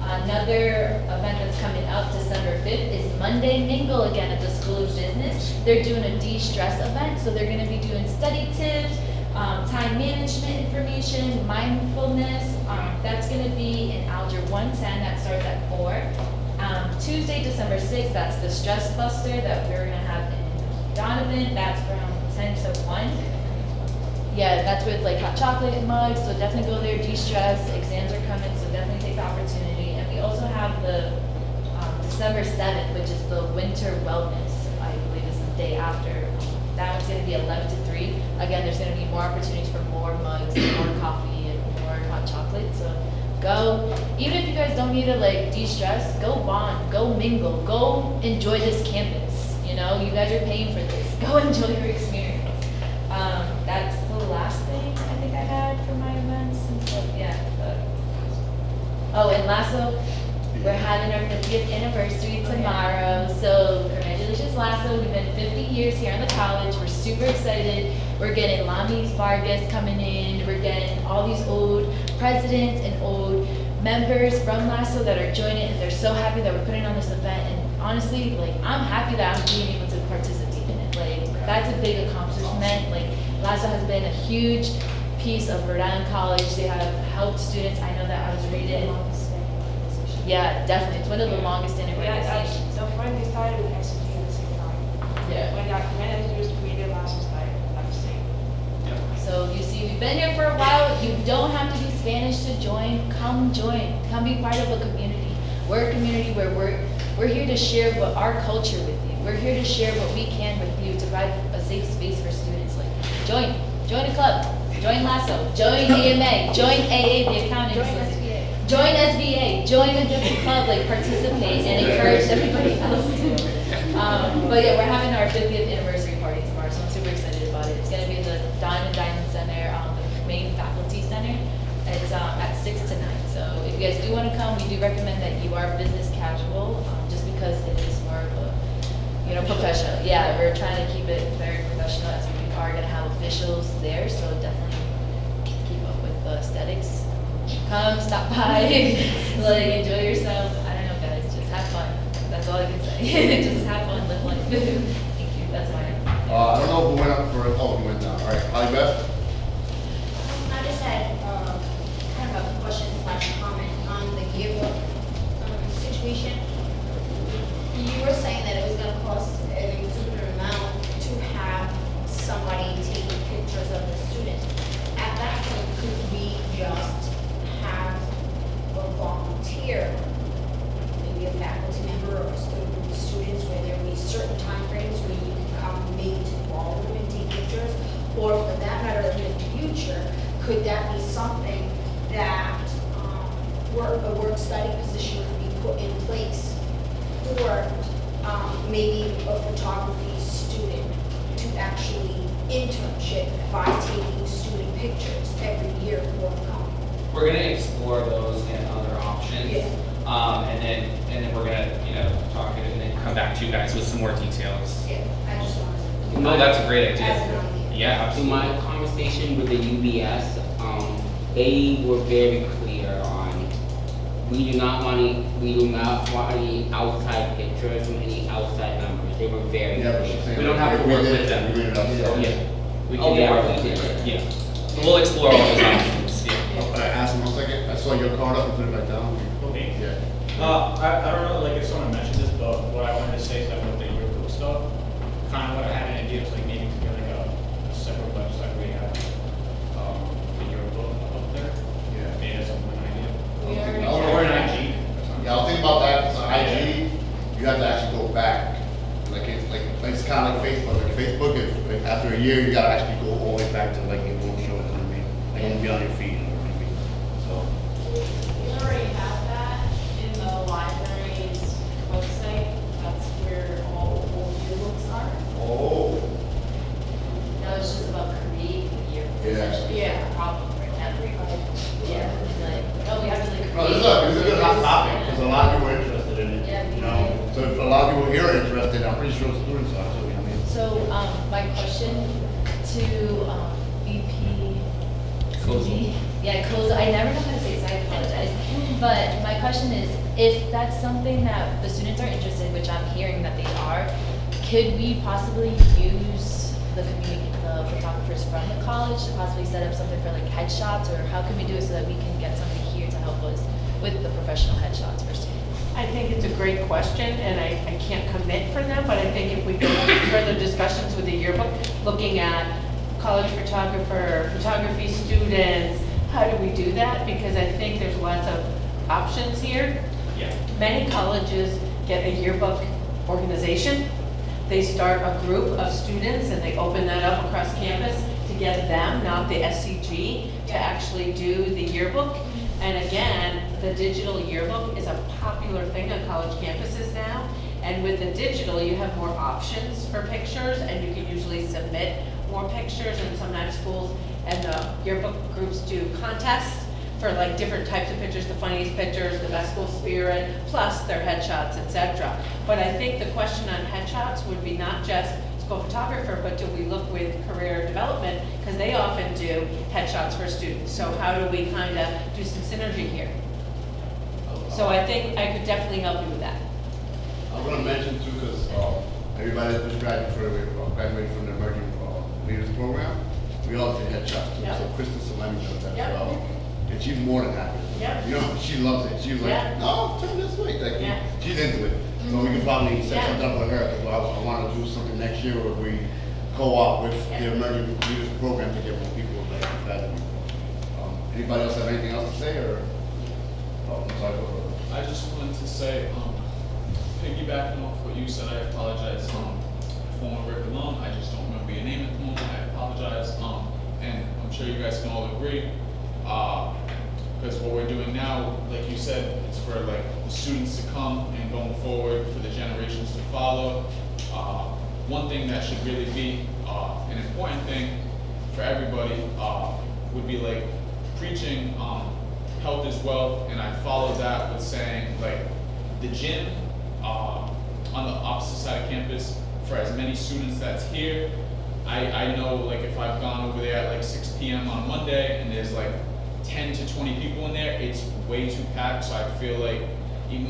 Another event that's coming up December 5th is Monday Mingle again at the School of Business. They're doing a de-stress event, so they're gonna be doing study tips, time management information, mindfulness. That's gonna be in Alger 110, that starts at 4. Tuesday, December 6th, that's the stress buster that we're gonna have in Donovan. That's from 10 to 1. Yeah, that's with like hot chocolate and mugs, so definitely go there, de-stress. Exams are coming, so definitely take the opportunity. And we also have the December 7th, which is the winter wellness, I believe is the day after. That one's gonna be 11 to 3. Again, there's gonna be more opportunities for more mugs, more coffee, and more hot chocolate. So go, even if you guys don't need to like de-stress, go bond, go mingle, go enjoy this campus. You guys are paying for this. Go enjoy your experience. That's the last thing I think I had for my events and stuff. Yeah. Oh, and Lasso, we're having our 50th anniversary tomorrow. So congratulations, Lasso. We've been 50 years here in the college. We're super excited. We're getting Lamis Vargas coming in. We're getting all these old presidents and old members from Lasso that are joining, and they're so happy that we're putting on this event. And honestly, like, I'm happy that I'm being able to participate in it. Like, that's a big accomplishment. Like, Lasso has been a huge piece of Rhode Island College. They have helped students. I know that I was reading. Yeah, definitely. It's one of the longest in organizations. So when they started with SCG at the same time. Yeah. When SCG created, Lasso started at the same. So you see, we've been here for a while. You don't have to be Spanish to join. Come join. Come be part of a community. We're a community where we're here to share what our culture with you. We're here to share what we can with you to provide a safe space for students. Like, join a club, join Lasso, join AMA, join AA, the accounting association, join SBA, join a different club, like participate and encourage everybody else to. But yeah, we're having our 50th anniversary party tomorrow, so I'm super excited about it. It's gonna be in the Diamond Center, the main faculty center. It's at 6 to 9. So if you guys do want to come, we do recommend that you are business casual, just because it is more of a professional. Yeah, we're trying to keep it very professional as we are going to have officials there, so definitely keep up with the aesthetics. Come, stop by, like enjoy yourself. I don't know, guys, just have fun. That's all I can say. Just have fun, live life. Thank you. That's my. I don't know who went up for, oh, who went down. All right, Holly Beth? I just had kind of a question slash comment on the yearbook situation. You were saying that it was gonna cost an exorbitant amount to have somebody taking pictures of the students. At that point, could we just have a volunteer, maybe a faculty member or a student, students, where there will be certain timeframes where you can come maybe to the ballroom and take pictures? Or for that matter, in the future, could that be something that a work study position could be put in place for maybe a photography student to actually internship by taking student pictures every year for the company? We're gonna explore those and other options. Yeah. And then we're gonna, talk it and then come back to you guys with some more details. Yeah, I just wanted to. No, that's a great idea. As an idea. Yeah, In absolutely. my conversation with the UBS, they were very clear on, we do not want any outside pictures from any outside members. They were very Yeah, but she's clear. saying. We don't have to work with them. We made it ourselves. Yeah. We Oh, can they work are with clear. them. Yeah. We'll explore all those options, yeah. Ask him 1 second. I saw your card up and put it back down. Okay. Yeah. I don't know, like if someone mentioned this, but what I wanted to say is that with the yearbook stuff, kind of what I had an idea is like maybe to get like a separate website where you have, the yearbook up there. Yeah. Maybe that's one idea. We already Or an have IG. Yeah, I was thinking about that, because on IG, you have to actually go back. It's kind of like Facebook. Like Facebook, if after a year, you gotta actually go all the way back to like it won't show it, you know what I mean? Like it won't be on your feed, you know what I mean? So, We already have that in the library's website. That's where all old yearbooks are. oh, That was just about creating the yearbook. Yeah. Yeah. The problem right now. Yeah, it's like, oh, we have to like. no, this is a good hot topic, because a lot of people are interested in it, Yeah, you know? So if a lot of people here are interested, I'm pretty sure the students are too, you know what I mean? So, my question to, VP. Kozel. Yeah, Kozel, I never know how to say it, so I apologize. But my question is, if that's something that the students are interested, which I'm hearing that they are, could we possibly use the photographers from the college to possibly set up something for like headshots, or how can we do it so that we can get somebody here to help us with the professional headshots for students? I think it's a great question, and I can't commit for them, but I think if we go into further discussions with the yearbook, looking at college photographer, photography students, how do we do that? Because I think there's lots of options here. Yeah. Many colleges get a yearbook organization. They start a group of students and they open that up across campus to get them, not the SCG, to actually do the yearbook. And again, the digital yearbook is a popular thing on college campuses now. And with the digital, you have more options for pictures, and you can usually submit more pictures. And sometimes schools and the yearbook groups do contests for like different types of pictures, the funniest pictures, the best school spirit, plus their headshots, etc. But I think the question on headshots would be not just school photographer, but do we look with career development, because they often do headshots for students. So how do we kind of do some synergy here? So I think I could definitely help you with that. I was gonna mention too, because everybody that just graduated from the Emerging Leaders Program, we all did headshots too. Yep. So Kristen Salemi does that Yep. as well. And she's more than happy. Yep. You know, she loves it. She was like, Yeah. no, turn this way. Like, Yeah. she's into it. So we can probably set Yeah. something up with her, because I want to do something next year where we co-op with the Emerging Leaders Program to get more people like that. Anybody else have anything else to say, or? Oh, I'm sorry. Go ahead. I just wanted to say, piggybacking off what you said, I apologize. Former Rick alum, I just don't remember your name at the moment, I apologize. And I'm sure you guys can all agree, because what we're doing now, like you said, it's for like the students to come and going forward for the generations to follow. One thing that should really be an important thing for everybody would be like preaching health is wealth, and I follow that with saying like the gym on the opposite side of campus, for as many students that's here, I know like if I've gone over there at like 6 p.m. on Monday and there's like 10 to 20 people in there, it's way too packed, so I feel like it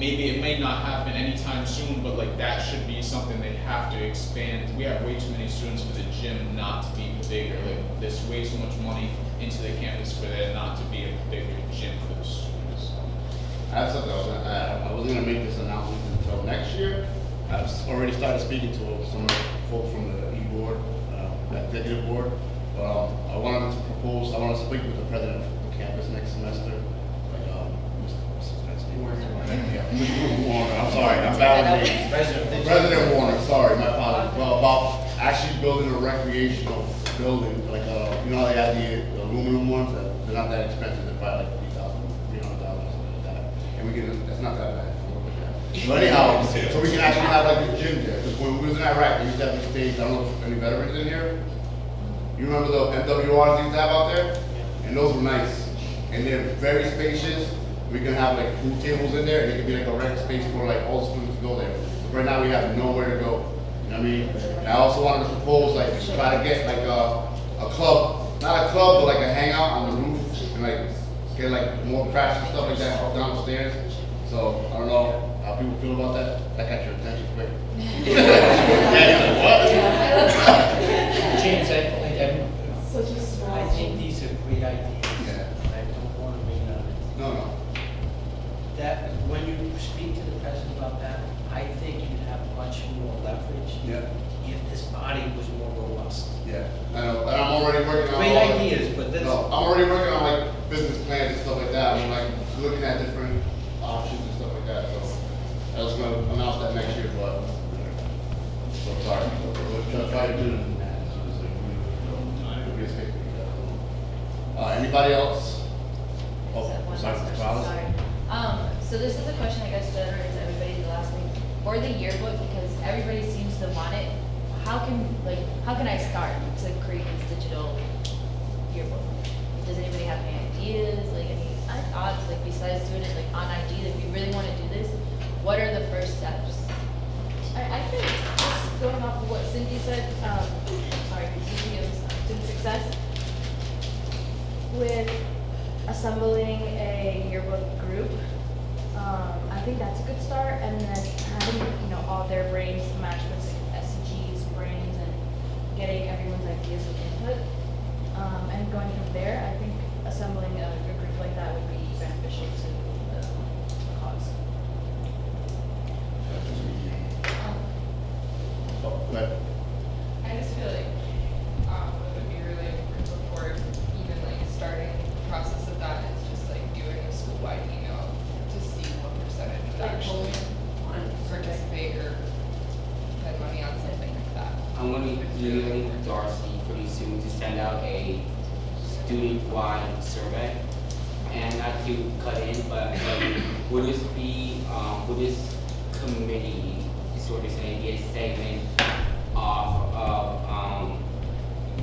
may not happen anytime soon, but like that should be something they have to expand. We have way too many students for the gym not to be bigger. Like there's way too much money into the campus for there not to be a bigger gym for the students. I have something else. I wasn't gonna make this announcement until next year. I've already started speaking to some of the folks from the e-board, the executive board. But I wanted to propose, I want to speak with the president of the campus next semester. Like, what's his name? Warner, I'm sorry, I'm bad with names. President Warner, sorry, my apologies. Well, about actually building a recreational building, like, you know how they have the aluminum ones, they're not that expensive, they're probably like $3,000, $300, something like that. And we can, that's not that bad. But anyhow, so we can actually have like a gym there, because when we was in Iraq, we used to have the stage, I don't know if any veterans in here. You remember the MWRs they used to have out there? And those were nice. And they're very spacious. We can have like pool tables in there, and it can be like a rec space for like all the students to go there. But right now we have nowhere to go. You know what I mean? And I also wanted to propose like try to get like a club, not a club, but like a hangout on the roof, and like get like more crafts and stuff like that up downstairs. So I don't know how people feel about that. That got your attention quick. What? James, Such a small. I think these are great ideas. Yeah. I don't want to bring it up. No. That, when you speak to the president about that, I think you'd have much more leverage. Yeah. If this body was more robust. Yeah. I know. And I'm already working on Great ideas, but that's. No, I'm already working on like business plans and stuff like that. I'm like looking at different options and stuff like that. So I was gonna announce that next year, but so sorry. We'll try to do it. Anybody else? Oh, sorry, Sorry. So this is a question I guess that is everybody the last thing. For the yearbook, because everybody seems to want it, how can I start to create this digital yearbook? Does anybody have any ideas, like any thoughts, like besides doing it like on IG, if you really want to do this, what are the first steps? I think just going off of what Cindy said, Cindy of Student Success, with assembling a yearbook group, I think that's a good start, and then having, all their brains match with SCG's brains and getting everyone's ideas and input, and going from there, I think assembling a group like that would be beneficial to the cause. I just feel like it would be really important before even like starting the process of that is just like doing a school-wide email to see what percentage would actually participate or spend money on something like that. I'm going to email Darcy pretty soon to send out a student-wide survey. And not to cut in, but would this be, would this committee sort of say be a segment of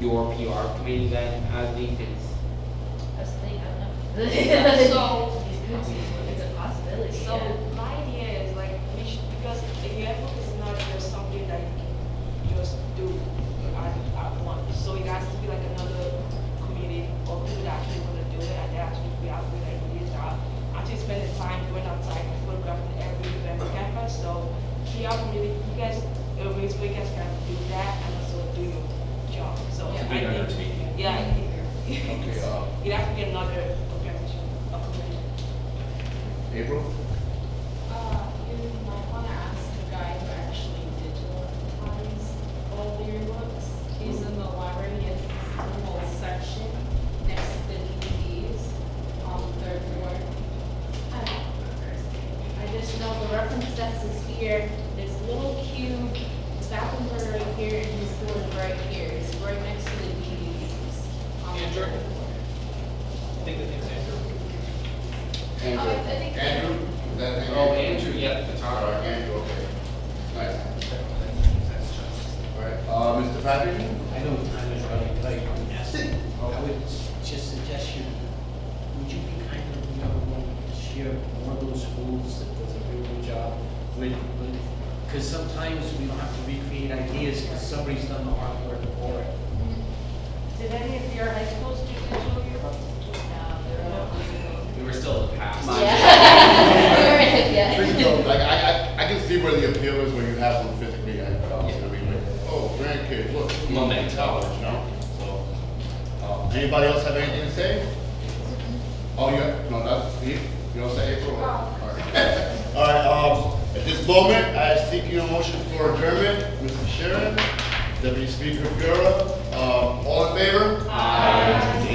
your PR committee then, I think it's. That's the thing, I don't know. So, It's a possibility. So my idea is like, because the yearbook is not just something that you can just do at once. So it has to be like another committee or people that actually want to do it, and they actually we have good ideas that actually spend the time going outside and photographing every event on campus. So PR committee, you guys, you guys can do that and also do your job. So Yeah. I think, yeah, it has to be another organization, a committee. April? You might want to ask the guy who actually digitalizes all the yearbooks. He's in the library, he has this little section next to the DVDs on the third floor. I don't remember his name. I just know the reference desk is here, there's a little cube, the bathrooms are right here, and his door is right here. It's right next to the DVDs. on the third floor. I think the name's Andrew. Andrew? I think- Andrew? Is that his name? Oh, Andrew, yeah, the All right, photographer. Andrew, okay. Nice. All right, Mr. Patrick? I know time is running tight. I would just suggest would you be kind of, share one of those schools that does a really good job because sometimes we don't have to recreate ideas because somebody's done the hard work for it. Did any of your high schools do digital yearbooks? No, We were still in the past. Yeah. Pretty dope. Like, I can see where the appeal is when you have them physically at the house. I mean, like, oh, grandkids, look, Momentum. college, you know? So, anybody else have anything to say? Oh, no, that's, you don't say April? All right. All right, at this moment, I seek your motion for adjournment. Mr. Sharon, Deputy Speaker Bureau, all in favor? Aye.